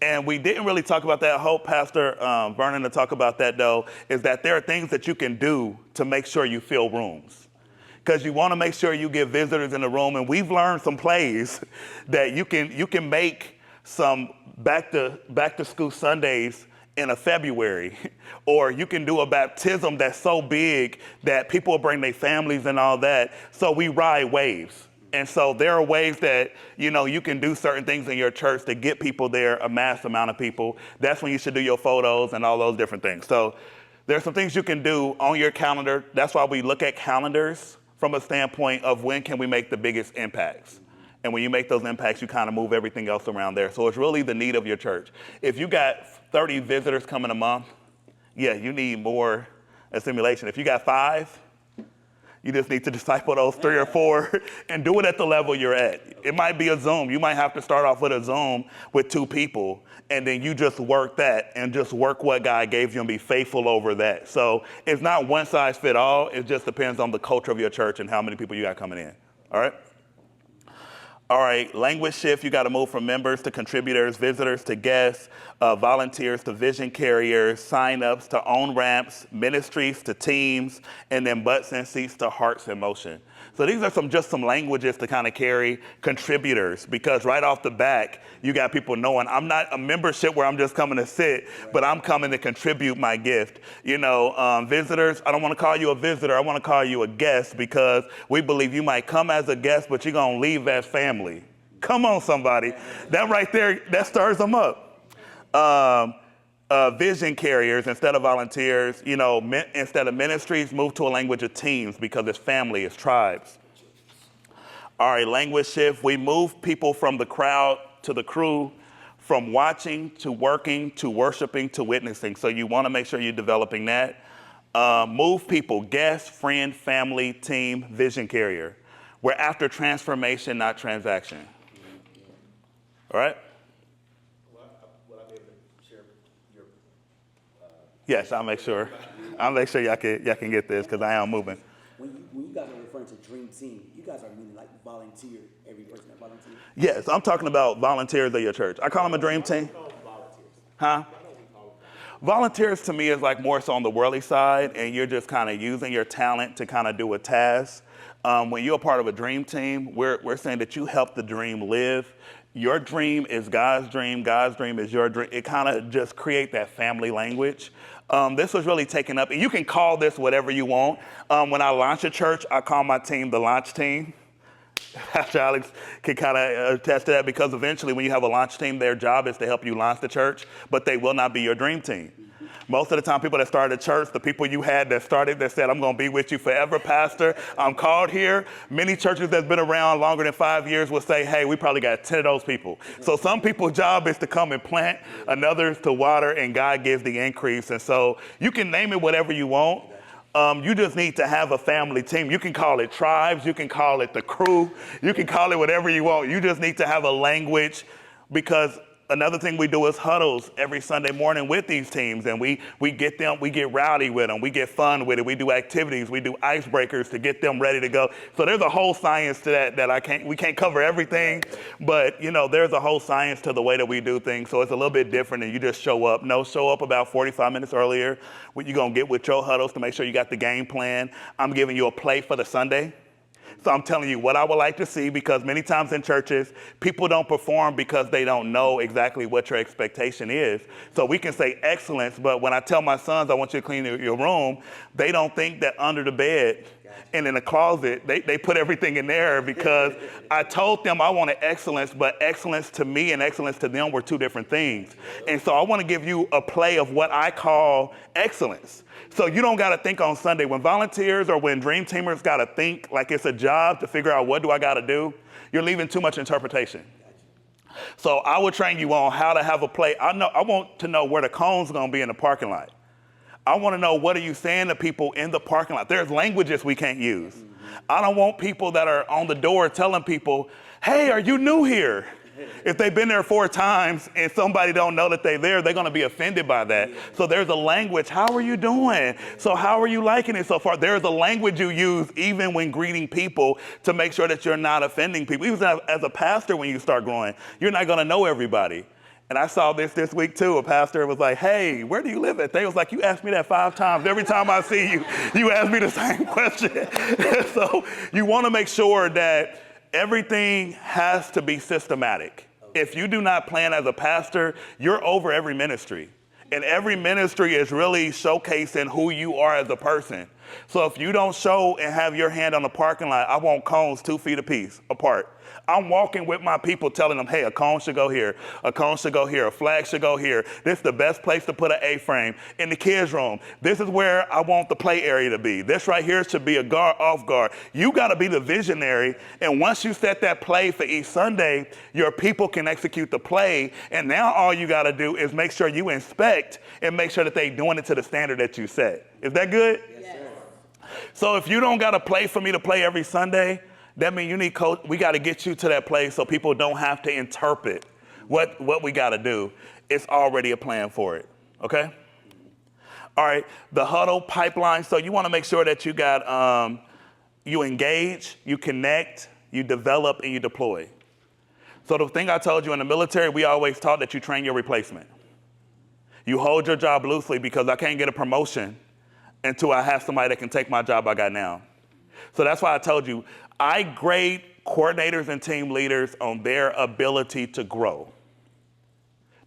And we didn't really talk about that. I hope Pastor Vernon to talk about that, though, is that there are things that you can do to make sure you fill rooms. Because you want to make sure you get visitors in the room. And we've learned some plays that you can make some back to school Sundays in a February, or you can do a baptism that's so big that people will bring their families and all that. So we ride waves. And so there are ways that, you can do certain things in your church to get people there, a mass amount of people. That's when you should do your photos and all those different things. So there's some things you can do on your calendar. That's why we look at calendars from a standpoint of when can we make the biggest impacts. And when you make those impacts, you kind of move everything else around there. So it's really the need of your church. If you got 30 visitors coming a month, yeah, you need more assimilation. If you got 5, you just need to disciple those 3 or 4 and do it at the level you're at. It might be a Zoom. You might have to start off with a Zoom with 2 people, and then you just work that and just work what God gave you and be faithful over that. So it's not one size fit all. It just depends on the culture of your church and how many people you got coming in. All right? All right, language shift, you got to move from members to contributors, visitors to guests, volunteers to vision carriers, sign-ups to own ramps, ministries to teams, and then butts and seats to hearts in motion. So these are just some languages to kind of carry contributors, because right off the back, you got people knowing I'm not a membership where I'm just coming to sit, but I'm coming to contribute my gift. Visitors, I don't want to call you a visitor. I want to call you a guest, because we believe you might come as a guest, but you're going to leave as family. Come on, somebody. That right there, that stirs them up. Vision carriers instead of volunteers, instead of ministries, move to a language of teams, because it's family, it's tribes. All right, language shift. We move people from the crowd to the crew, from watching to working to worshiping to witnessing. So you want to make sure you're developing that. Move people, guest, friend, family, team, vision carrier. We're after transformation, not transaction. All right? Will I be able to share your? Yes, I'll make sure. I'll make sure y'all can get this, because I am moving. When you guys are referring to dream team, you guys are meaning like volunteer, every person that volunteers? Yes, I'm talking about volunteers of your church. I call them a dream team. Huh? Volunteers to me is like more so on the worldly side, and you're just kind of using your talent to kind of do a task. When you're a part of a dream team, we're saying that you help the dream live. Your dream is God's dream is your dream. It kind of just create that family language. This was really taken up, and you can call this whatever you want. When I launch a church, I call my team the launch team. Pastor Alex can kind of attest to that, because eventually when you have a launch team, their job is to help you launch the church, but they will not be your dream team. Most of the time, people that started a church, the people you had that started that said, I'm going to be with you forever, Pastor, I'm called here. Many churches that's been around longer than 5 years will say, hey, we probably got 10 of those people. So some people's job is to come and plant, another's to water, and God gives the increase. And so you can name it whatever you want. You just need to have a family team. You can call it tribes. You can call it the crew. You can call it whatever you want. You just need to have a language, because another thing we do is huddles every Sunday morning with these teams, and we get rowdy with them. We get fun with it. We do activities. We do icebreakers to get them ready to go. So there's a whole science to that we can't cover everything, but there's a whole science to the way that we do things. So it's a little bit different than you just show up. No, show up about 45 minutes earlier. You're going to get with your huddles to make sure you got the game plan. I'm giving you a play for the Sunday. So I'm telling you what I would like to see, because many times in churches, people don't perform because they don't know exactly what your expectation is. So we can say excellence, but when I tell my sons I want you to clean your room, they don't think that under the bed and in the closet, they put everything in there, because I told them I wanted excellence, but excellence to me and excellence to them were two different things. And so I want to give you a play of what I call excellence. So you don't got to think on Sunday. When volunteers or when dream teamers got to think like it's a job to figure out what do I got to do, you're leaving too much interpretation. So I will train you on how to have a play. I want to know where the cone's going to be in the parking lot. I want to know, what are you saying to people in the parking lot? There's languages we can't use. I don't want people that are on the door telling people, hey, are you new here? If they've been there 4 times and somebody don't know that they're there, they're going to be offended by that. So there's a language. How are you doing? So how are you liking it so far? There's a language you use even when greeting people to make sure that you're not offending people. Even as a pastor, when you start growing, you're not going to know everybody. And I saw this week too. A pastor was like, hey, where do you live at? They was like, you asked me that 5 times. Every time I see you, you ask me the same question. So you want to make sure that everything has to be systematic. If you do not plan as a pastor, you're over every ministry. And every ministry is really showcasing who you are as a person. So if you don't show and have your hand on the parking lot, I want cones 2 feet apart. I'm walking with my people telling them, hey, a cone should go here, a cone should go here, a flag should go here. This is the best place to put an A-frame. In the kids' room, this is where I want the play area to be. This right here should be a guard, off guard. You got to be the visionary, and once you set that play for each Sunday, your people can execute the play, and now all you got to do is make sure you inspect and make sure that they're doing it to the standard that you set. Is that good? Yes, sir. So if you don't got a play for me to play every Sunday, that means you need coach. We got to get you to that place so people don't have to interpret what we got to do. It's already a plan for it, okay? All right, the Huddle pipeline. So you want to make sure that you got, you engage, you connect, you develop, and you deploy. So the thing I told you in the military, we always taught that you train your replacement. You hold your job loosely, because I can't get a promotion until I have somebody that can take my job I got now. So that's why I told you, I grade coordinators and team leaders on their ability to grow.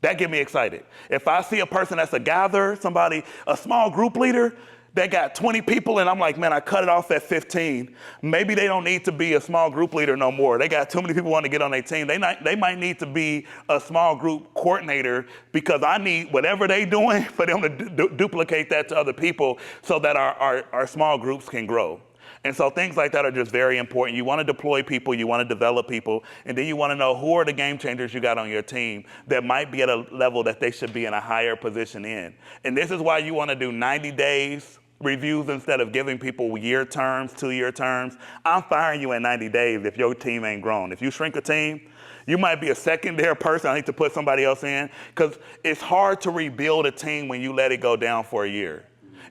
That gets me excited. If I see a person that's a gatherer, somebody, a small group leader, that got 20 people, and I'm like, man, I cut it off at 15. Maybe they don't need to be a small group leader no more. They got too many people wanting to get on their team. They might need to be a small group coordinator, because I need whatever they doing for them to duplicate that to other people so that our small groups can grow. And so things like that are just very important. You want to deploy people, you want to develop people, and then you want to know who are the game changers you got on your team that might be at a level that they should be in a higher position in. And this is why you want to do 90 days reviews instead of giving people year terms, 2-year terms. I'm firing you in 90 days if your team ain't grown. If you shrink a team, you might be a secondary person. I need to put somebody else in, because it's hard to rebuild a team when you let it go down for a year.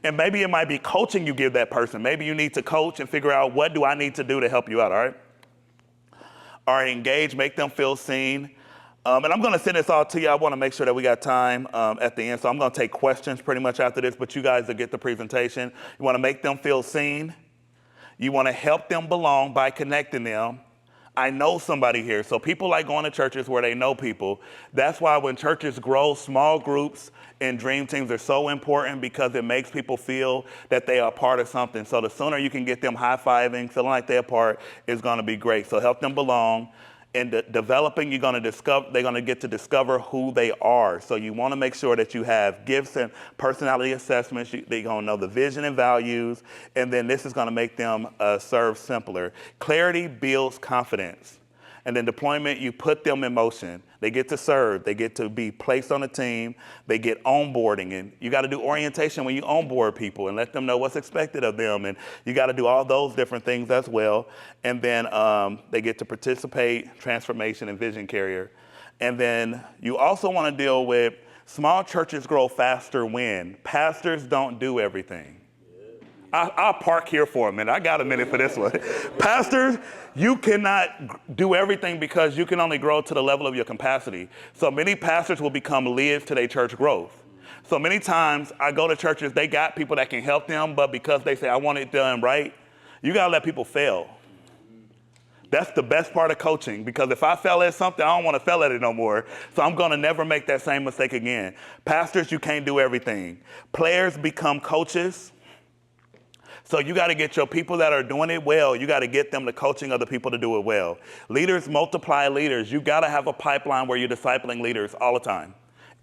And maybe it might be coaching you give that person. Maybe you need to coach and figure out, what do I need to do to help you out, all right? All right, engage, make them feel seen. And I'm going to send this all to you. I want to make sure that we got time at the end. So I'm going to take questions pretty much after this, but you guys will get the presentation. You want to make them feel seen. You want to help them belong by connecting them. I know somebody here. So people like going to churches where they know people. That's why when churches grow, small groups and dream teams are so important, because it makes people feel that they are part of something. So the sooner you can get them high-fiving, feeling like they're part, is going to be great. So help them belong. In developing, they're going to get to discover who they are. So you want to make sure that you have gifts and personality assessments. They're going to know the vision and values. And then this is going to make them serve simpler. Clarity builds confidence. And then deployment, you put them in motion. They get to serve. They get to be placed on a team. They get onboarding. And you got to do orientation when you onboard people and let them know what's expected of them. And you got to do all those different things as well. And then they get to participate, transformation, and vision carrier. And then you also want to deal with small churches grow faster when pastors don't do everything. I'll park here for a minute. I got a minute for this one. Pastors, you cannot do everything because you can only grow to the level of your capacity. So many pastors will become lids to their church growth. So many times I go to churches, they got people that can help them, but because they say, I want it done right, you got to let people fail. That's the best part of coaching, because if I fail at something, I don't want to fail at it no more. So I'm going to never make that same mistake again. Pastors, you can't do everything. Players become coaches. So you got to get your people that are doing it well, you got to get them the coaching of the people to do it well. Leaders multiply leaders. You got to have a pipeline where you're discipling leaders all the time.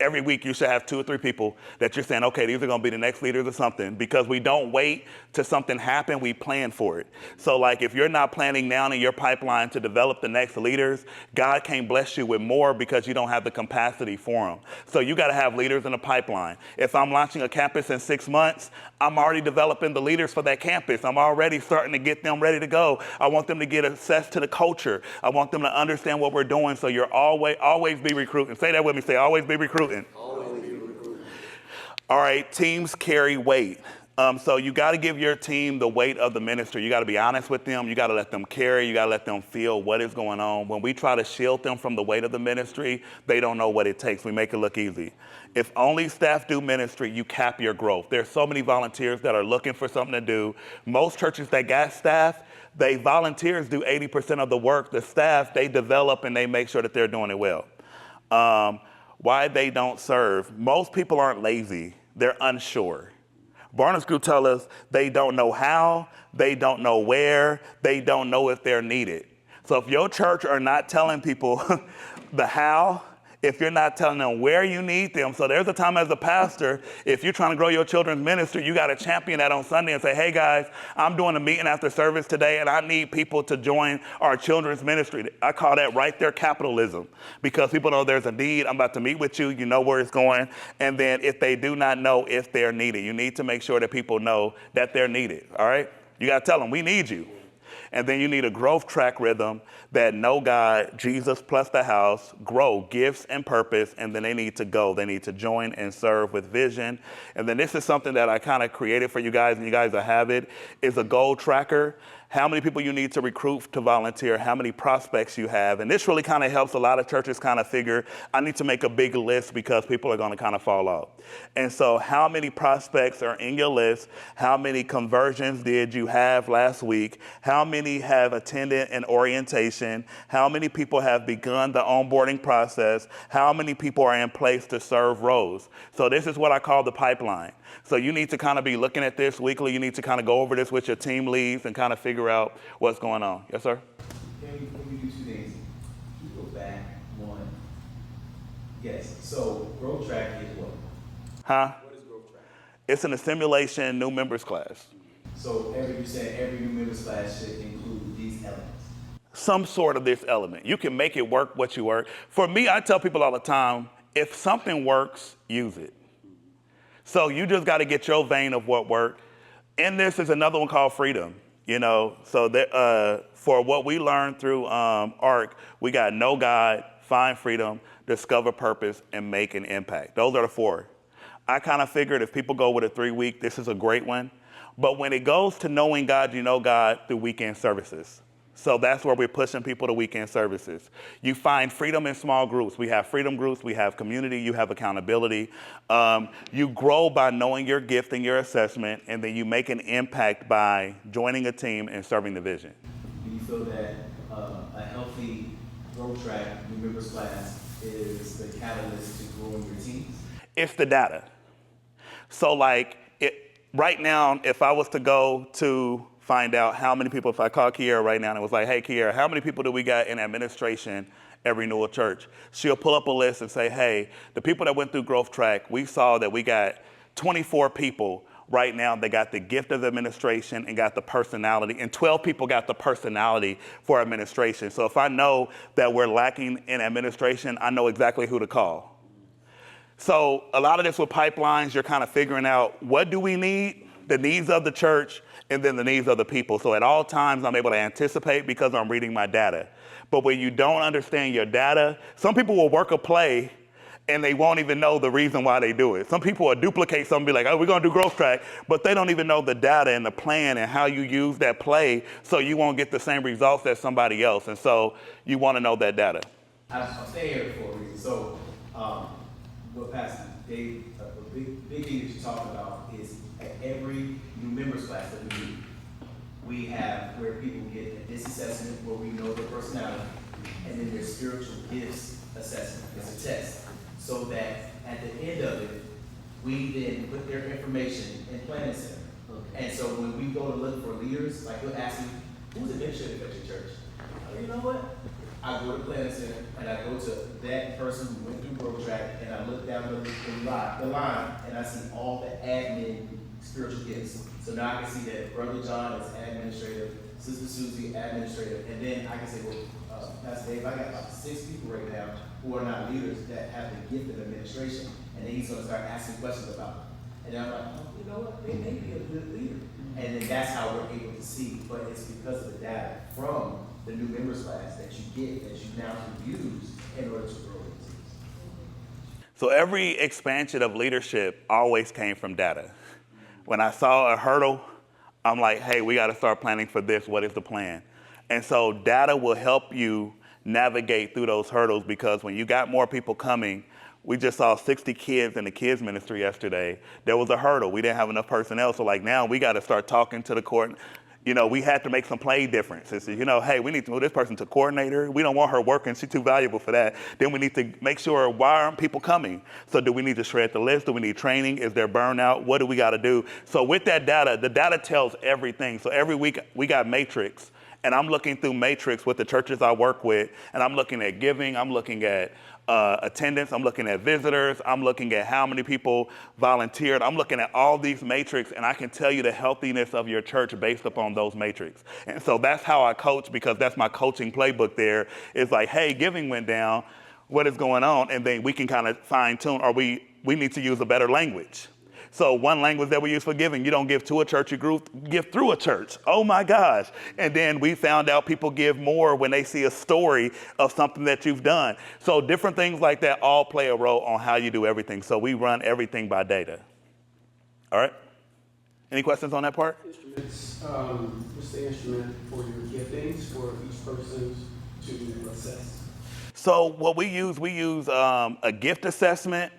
Every week you should have 2 or 3 people that you're saying, okay, these are going to be the next leaders or something, because we don't wait till something happen, we plan for it. So like if you're not planning now in your pipeline to develop the next leaders, God can't bless you with more because you don't have the capacity for them. So you got to have leaders in the pipeline. If I'm launching a campus in 6 months, I'm already developing the leaders for that campus. I'm already starting to get them ready to go. I want them to get access to the culture. I want them to understand what we're doing. So you're always be recruiting. Say that with me. Say always be recruiting. Always be recruiting. All right, teams carry weight. So you got to give your team the weight of the ministry. You got to be honest with them. You got to let them carry. You got to let them feel what is going on. When we try to shield them from the weight of the ministry, they don't know what it takes. We make it look easy. If only staff do ministry, you cap your growth. There's so many volunteers that are looking for something to do. Most churches that got staff, volunteers do 80% of the work. The staff, they develop and they make sure that they're doing it well. Why they don't serve. Most people aren't lazy. They're unsure. Barnes Group tell us they don't know how, they don't know where, they don't know if they're needed. So if your church are not telling people the how, if you're not telling them where you need them, so there's a time as a pastor, if you're trying to grow your children's ministry, you got to champion that on Sunday and say, hey guys, I'm doing a meeting after service today and I need people to join our children's ministry. I call that right there capitalism, because people know there's a need. I'm about to meet with you. You know where it's going. And then if they do not know if they're needed, you need to make sure that people know that they're needed. All right? You got to tell them we need you. And then you need a growth track rhythm that know God, Jesus plus the house, grow, gifts and purpose, and then they need to go. They need to join and serve with vision. And then this is something that I kind of created for you guys, and you guys will have it, is a goal tracker. How many people you need to recruit to volunteer, how many prospects you have. And this really kind of helps a lot of churches kind of figure, I need to make a big list because people are going to kind of fall off. And so how many prospects are in your list? How many conversions did you have last week? How many have attended an orientation? How many people have begun the onboarding process? How many people are in place to serve roles? So this is what I call the pipeline. So you need to kind of be looking at this weekly. You need to kind of go over this with your team leads and kind of figure out what's going on. Yes, sir? Can we do 2 things? Can you go back one? Yes. So growth track is what? Huh? What is growth track? It's an assimilation new members class. So you said every new members class should include these elements. Some sort of this element. You can make it work what you work. For me, I tell people all the time, if something works, use it. So you just got to get your vein of what worked. And this is another one called freedom. You know, so that, for what we learned through ARC, we got know God, find freedom, discover purpose, and make an impact. Those are the 4. I kind of figured if people go with a 3-week, this is a great one. But when it goes to knowing God, you know God through weekend services. So that's where we're pushing people to weekend services. You find freedom in small groups. We have freedom groups, we have community, you have accountability. You grow by knowing your gift and your assessment, and then you make an impact by joining a team and serving the vision. Do you feel that a healthy growth track, new members class, is the catalyst to growing your teams? It's the data. So right now, if I was to go to find out how many people, if I call Kiera right now and it was like, hey, Kiera, how many people do we got in administration at Renewal Church? She'll pull up a list and say, hey, the people that went through Growth Track, we saw that we got 24 people right now that got the gift of administration and got the personality, and 12 people got the personality for administration. So if I know that we're lacking in administration, I know exactly who to call. So a lot of this with pipelines, you're kind of figuring out what do we need, the needs of the church, and then the needs of the people. So at all times, I'm able to anticipate because I'm reading my data. But when you don't understand your data, some people will work a play and they won't even know the reason why they do it. Some people will duplicate something, be like, oh, we're gonna do growth track, but they don't even know the data and the plan and how you use that play so you won't get the same results as somebody else. And so you wanna know that data. I'm staying here for a reason. So what Pastor Dave, a big thing that you're talking about is at every new members class that we do, we have where people get this assessment where we know their personality, and then their spiritual gifts assessment. It's a test. So that at the end of it, we then put their information in planning center. And so when we go to look for leaders, like he'll ask me, who's administrative at your church? Oh, you know what? I go to planning center and I go to that person who went through growth track and I look down the line and I see all the admin spiritual gifts. So now I can see that Brother John is administrative, Sister Susie administrative, and then I can say, well, Pastor Dave, I got about 6 people right now who are not leaders that have the gift of administration, and then he's going to start asking questions about them. And then I'm like, oh, you know what? They may be a good leader. And then that's how we're able to see. But it's because of the data from the new members class that you get, that you now can use in order to grow the teams. So every expansion of leadership always came from data. When I saw a hurdle, I'm like, hey, we got to start planning for this. What is the plan? And so data will help you navigate through those hurdles, because when you got more people coming, we just saw 60 kids in the kids ministry yesterday. There was a hurdle. We didn't have enough personnel. So like now we got to start talking to the court. You know, we had to make some play differences. You know, hey, we need to move this person to coordinator. We don't want her working. She's too valuable for that. Then we need to make sure, why aren't people coming? So do we need to shred the list? Do we need training? Is there burnout? What do we got to do? So with that data, the data tells everything. So every week we got matrix. And I'm looking through matrix with the churches I work with, and I'm looking at giving, I'm looking at attendance, I'm looking at visitors, I'm looking at how many people volunteered, I'm looking at all these matrix, and I can tell you the healthiness of your church based upon those matrix. And so that's how I coach, because that's my coaching playbook there. It's like, hey, giving went down, what is going on? And then we can kind of fine tune, or we need to use a better language. So one language that we use for giving, you don't give to a church, you give through a church. Oh my gosh. And then we found out people give more when they see a story of something that you've done. So different things like that all play a role on how you do everything. So we run everything by data. All right? Any questions on that part? Instruments, what's the instrument for your giftings for each person to assess? So what we use a gift assessment,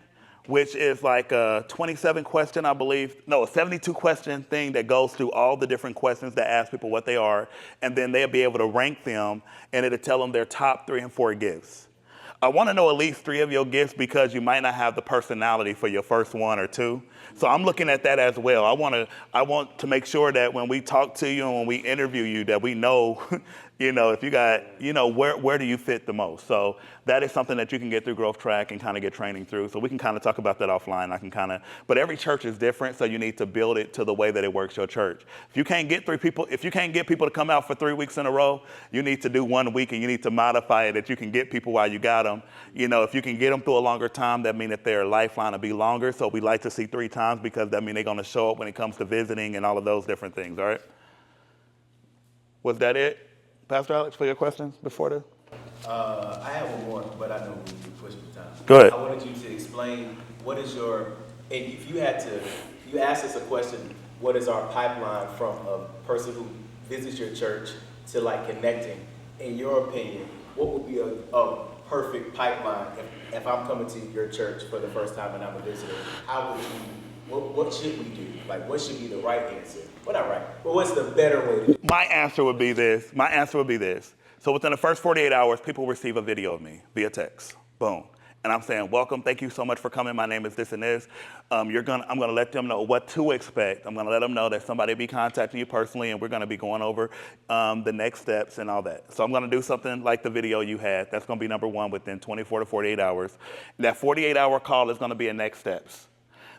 which is like a 27 question, I believe. No, a 72 question thing that goes through all the different questions that ask people what they are, and then they'll be able to rank them, and it'll tell them their top 3 and 4 gifts. I want to know at least 3 of your gifts, because you might not have the personality for your first 1 or 2. So I'm looking at that as well. I want to make sure that when we talk to you and when we interview you, that we know, if you got, where do you fit the most? So that is something that you can get through Growth Track and kind of get training through. So we can kind of talk about that offline. But every church is different, so you need to build it to the way that it works your church. If you can't get people to come out for 3 weeks in a row, you need to do 1 week, and you need to modify it that you can get people while you got them. If you can get them through a longer time, that means that their lifeline will be longer. So we like to see 3 times, because that means they're going to show up when it comes to visiting and all of those different things, all right? Was that it, Pastor Alex, for your questions before the? I have one more, but I know we need to push for time. Go ahead. I wanted you to explain what is your, and if you asked us a question, what is our pipeline from a person who visits your church to like connecting? In your opinion, what would be a perfect pipeline if I'm coming to your church for the first time and I'm a visitor? How would you, what should we do? Like, what should be the right answer? Well, not right, but what's the better way to do it? My answer would be this. So within the first 48 hours, people receive a video of me via text. Boom. And I'm saying, welcome, thank you so much for coming. My name is this and this. I'm gonna let them know what to expect. I'm gonna let them know that somebody will be contacting you personally, and we're gonna be going over the next steps and all that. So I'm gonna do something like the video you had. That's gonna be number 1 within 24 to 48 hours. That 48-hour call is gonna be a next steps.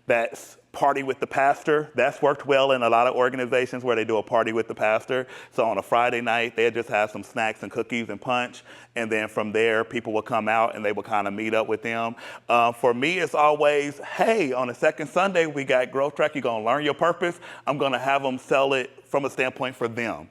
That's party with the pastor. That's worked well in a lot of organizations where they do a party with the pastor. So on a Friday night, they'll just have some snacks and cookies and punch. And then from there, people will come out and they will kind of meet up with them. For me, it's always, hey, on the second Sunday, we got Growth Track. You're going to learn your purpose. I'm going to have them sell it from a standpoint for them.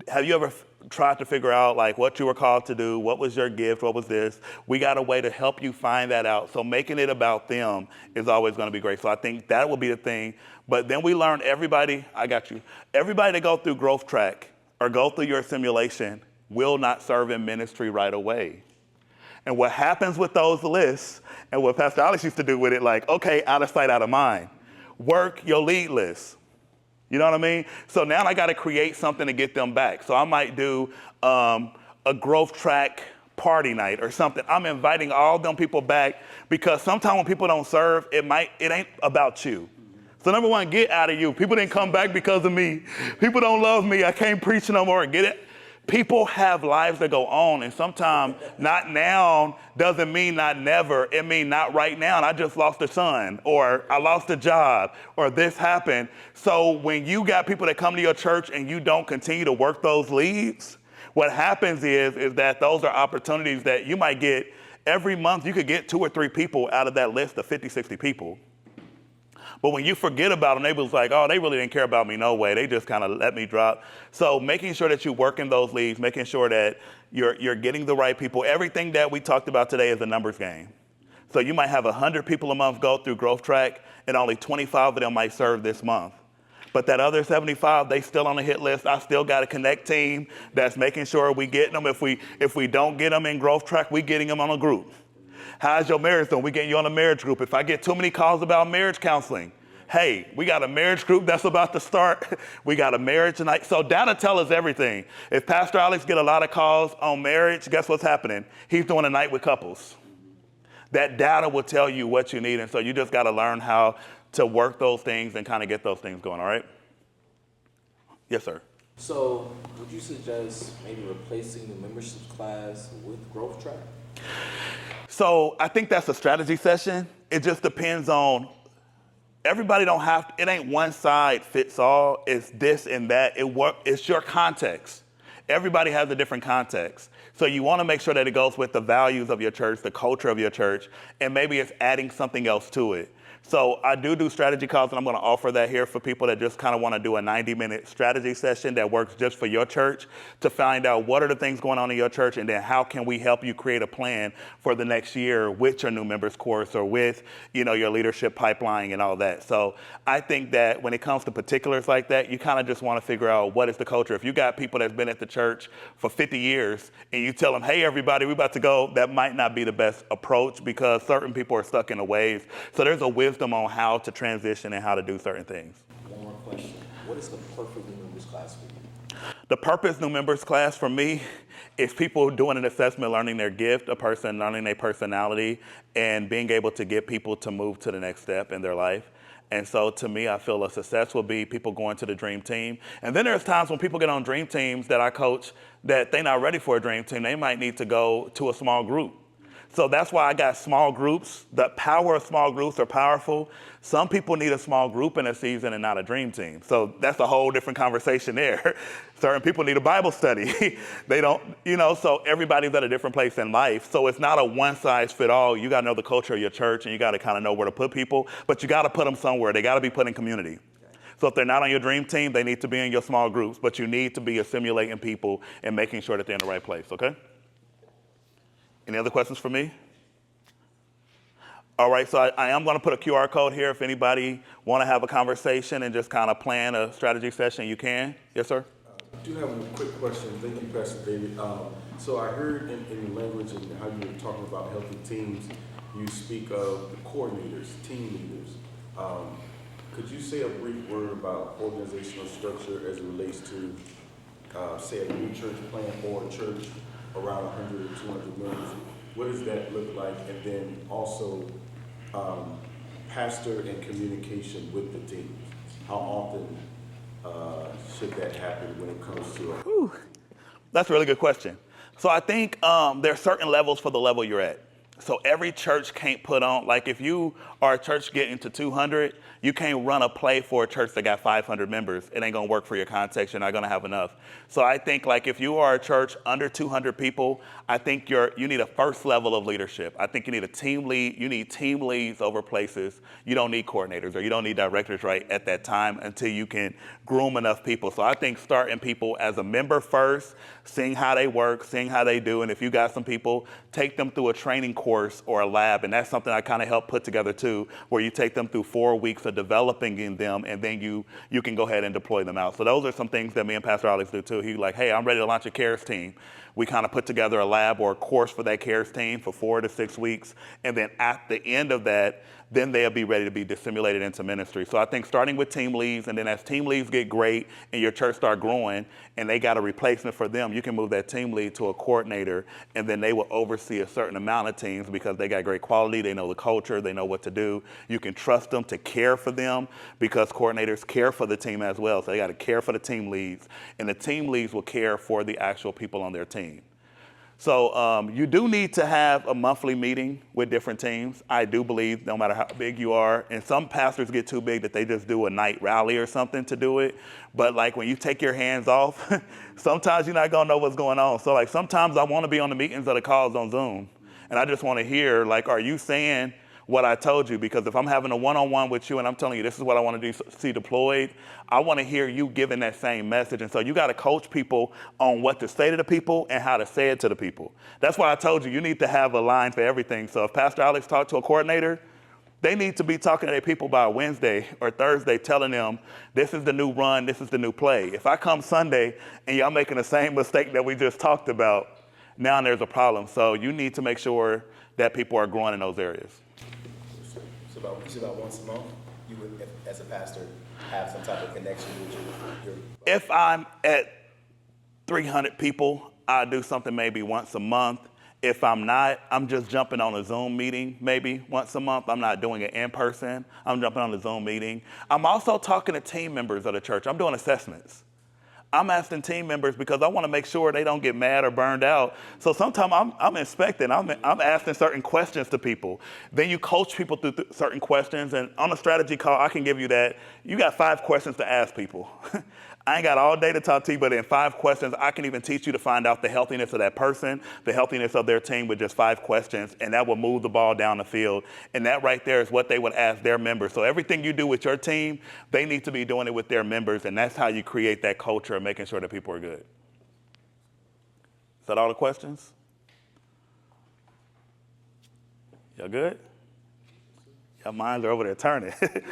Have you ever tried to figure out like what you were called to do? What was your gift? What was this? We got a way to help you find that out. So making it about them is always going to be great. So I think that will be the thing. But then we learn everybody that go through Growth Track or go through your simulation will not serve in ministry right away. And what happens with those lists, and what Pastor Alex used to do with it, like, okay, out of sight, out of mind. Work your lead list. You know what I mean? So now I got to create something to get them back. So I might do a growth track party night or something. I'm inviting all them people back because sometimes when people don't serve, it ain't about you. So number one, get out of you. People didn't come back because of me. People don't love me. I can't preach no more. Get it? People have lives that go on, and sometimes not now doesn't mean not never. It means not right now, and I just lost a son, or I lost a job, or this happened. So when you got people that come to your church and you don't continue to work those leads, what happens is that those are opportunities that you might get every month. You could get 2 or 3 people out of that list of 50, 60 people. But when you forget about them, they was like, oh, they really didn't care about me, no way. They just kind of let me drop. So making sure that you're working those leads, making sure that you're getting the right people. Everything that we talked about today is a numbers game. So you might have 100 people a month go through Growth Track, and only 25 of them might serve this month. But that other 75, they still on the hit list. I still got a connect team that's making sure we get them. If we don't get them in Growth Track, we getting them on a group. How's your marriage doing? We getting you on a marriage group. If I get too many calls about marriage counseling, hey, we got a marriage group that's about to start. We got a marriage tonight. So data tell us everything. If Pastor Alex get a lot of calls on marriage, guess what's happening? He's doing a night with couples. That data will tell you what you need. And so you just got to learn how to work those things and kind of get those things going, all right? Yes, sir. So would you suggest maybe replacing the membership class with Growth Track? So I think that's a strategy session. It just depends on, everybody don't have, it ain't one size fits all. It's this and that. It's your context. Everybody has a different context. So you want to make sure that it goes with the values of your church, the culture of your church, and maybe it's adding something else to it. So I do strategy calls, and I'm going to offer that here for people that just kind of want to do a 90-minute strategy session that works just for your church to find out what are the things going on in your church, and then how can we help you create a plan for the next year with your new members course or with, your leadership pipeline and all that. So I think that when it comes to particulars like that, you kind of just want to figure out what is the culture. If you got people that's been at the church for 50 years and you tell them, hey, everybody, we're about to go, that might not be the best approach because certain people are stuck in the ways. So there's a wisdom on how to transition and how to do certain things. One more question. What is the perfect new members class for you? The purpose new members class for me is people doing an assessment, learning their gift, a person learning their personality, and being able to get people to move to the next step in their life. And so to me, I feel a success will be people going to the dream team. And then there's times when people get on dream teams that I coach that they're not ready for a dream team. They might need to go to a small group. So that's why I got small groups. The power of small groups are powerful. Some people need a small group in a season and not a dream team. So that's a whole different conversation there. Certain people need a Bible study. They don't, so everybody's at a different place in life. So it's not a one size fit all. You got to know the culture of your church and you got to kind of know where to put people, but you got to put them somewhere. They got to be put in community. So if they're not on your dream team, they need to be in your small groups, but you need to be assimilating people and making sure that they're in the right place, okay? Any other questions for me? All right, so I am going to put a QR code here. If anybody want to have a conversation and just kind of plan a strategy session, you can. Yes, sir? I do have a quick question. Thank you, Pastor David. So I heard in your language and how you were talking about healthy teams, you speak of the coordinators, team leaders. Could you say a brief word about organizational structure as it relates to, say, a new church plan or a church around 100 or 200 members? What does that look like? And then also pastor and communication with the teams. How often should that happen when it comes to That's a really good question. So I think there are certain levels for the level you're at. So every church can't put on, like if you are a church getting to 200, you can't run a play for a church that got 500 members. It ain't gonna work for your context. You're not gonna have enough. So I think like if you are a church under 200 people, I think you need a first level of leadership. I think you need a team lead. You need team leads over places. You don't need coordinators or you don't need directors right at that time until you can groom enough people. So I think starting people as a member first, seeing how they work, seeing how they do. And if you got some people, take them through a training course or a lab, and that's something I kind of help put together too, where you take them through 4 weeks of developing in them, and then you can go ahead and deploy them out. So those are some things that me and Pastor Alex do too. He's like, hey, I'm ready to launch a CARES team. We kind of put together a lab or a course for that CARES team for 4 to 6 weeks, and then at the end of that, then they'll be ready to be disseminated into ministry. So I think starting with team leads, and then as team leads get great and your church start growing and they got a replacement for them, you can move that team lead to a coordinator, and then they will oversee a certain amount of teams because they got great quality, they know the culture, they know what to do. You can trust them to care for them because coordinators care for the team as well. So they got to care for the team leads, and the team leads will care for the actual people on their team. So you do need to have a monthly meeting with different teams. I do believe no matter how big you are, and some pastors get too big that they just do a night rally or something to do it. But like when you take your hands off, sometimes you're not gonna know what's going on. So like sometimes I wanna be on the meetings or the calls on Zoom. And I just wanna hear, like, are you saying what I told you? Because if I'm having a one-on-one with you and I'm telling you this is what I want to see deployed, I want to hear you giving that same message. And so you got to coach people on what to say to the people and how to say it to the people. That's why I told you, you need to have a line for everything. So if Pastor Alex talked to a coordinator, they need to be talking to their people by Wednesday or Thursday, telling them this is the new run, this is the new play. If I come Sunday and y'all making the same mistake that we just talked about, now there's a problem. So you need to make sure that people are growing in those areas. So about once a month, you would, as a pastor, have some type of connection with your If I'm at 300 people, I do something maybe once a month. If I'm not, I'm just jumping on a Zoom meeting maybe once a month. I'm not doing it in person. I'm jumping on a Zoom meeting. I'm also talking to team members of the church. I'm doing assessments. I'm asking team members because I want to make sure they don't get mad or burned out. So sometimes I'm inspecting. I'm asking certain questions to people. Then you coach people through certain questions. And on a strategy call, I can give you that. You got 5 questions to ask people. I ain't got all day to talk to you, but in 5 questions, I can even teach you to find out the healthiness of that person, the healthiness of their team with just 5 questions, and that will move the ball down the field. And that right there is what they would ask their members. So everything you do with your team, they need to be doing it with their members, and that's how you create that culture of making sure that people are good. Is that all the questions? Y'all good? Y'all minds are over there turning. Could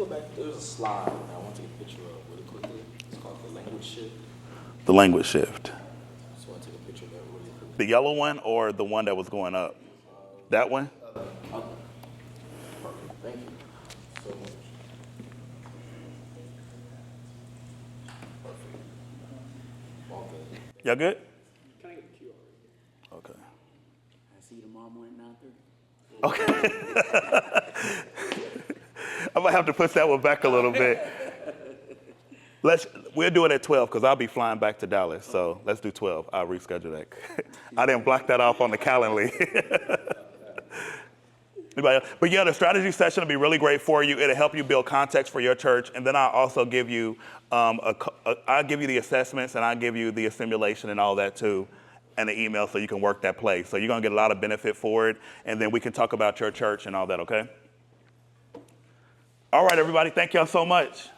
you go back? There's a slide that I want to take a picture of really quickly. It's called the language shift. The language shift. So I want to take a picture of that really quickly. The yellow one or the one that was going up? That one? Perfect. Thank you so much. Perfect. All good. Y'all good? Can I get the QR? Okay. I see you tomorrow morning, 9:30. Okay. I might have to push that one back a little bit. We'll do it at 12 because I'll be flying back to Dallas. So let's do 12. I'll reschedule that. I didn't block that off on the Calendly. Anybody else? But yeah, the strategy session will be really great for you. It'll help you build context for your church. And then I'll also give you, I'll give you the assessments and I'll give you the simulation and all that too, and the email so you can work that play. So you're going to get a lot of benefit for it. And then we can talk about your church and all that, okay? All right, everybody. Thank y'all so much.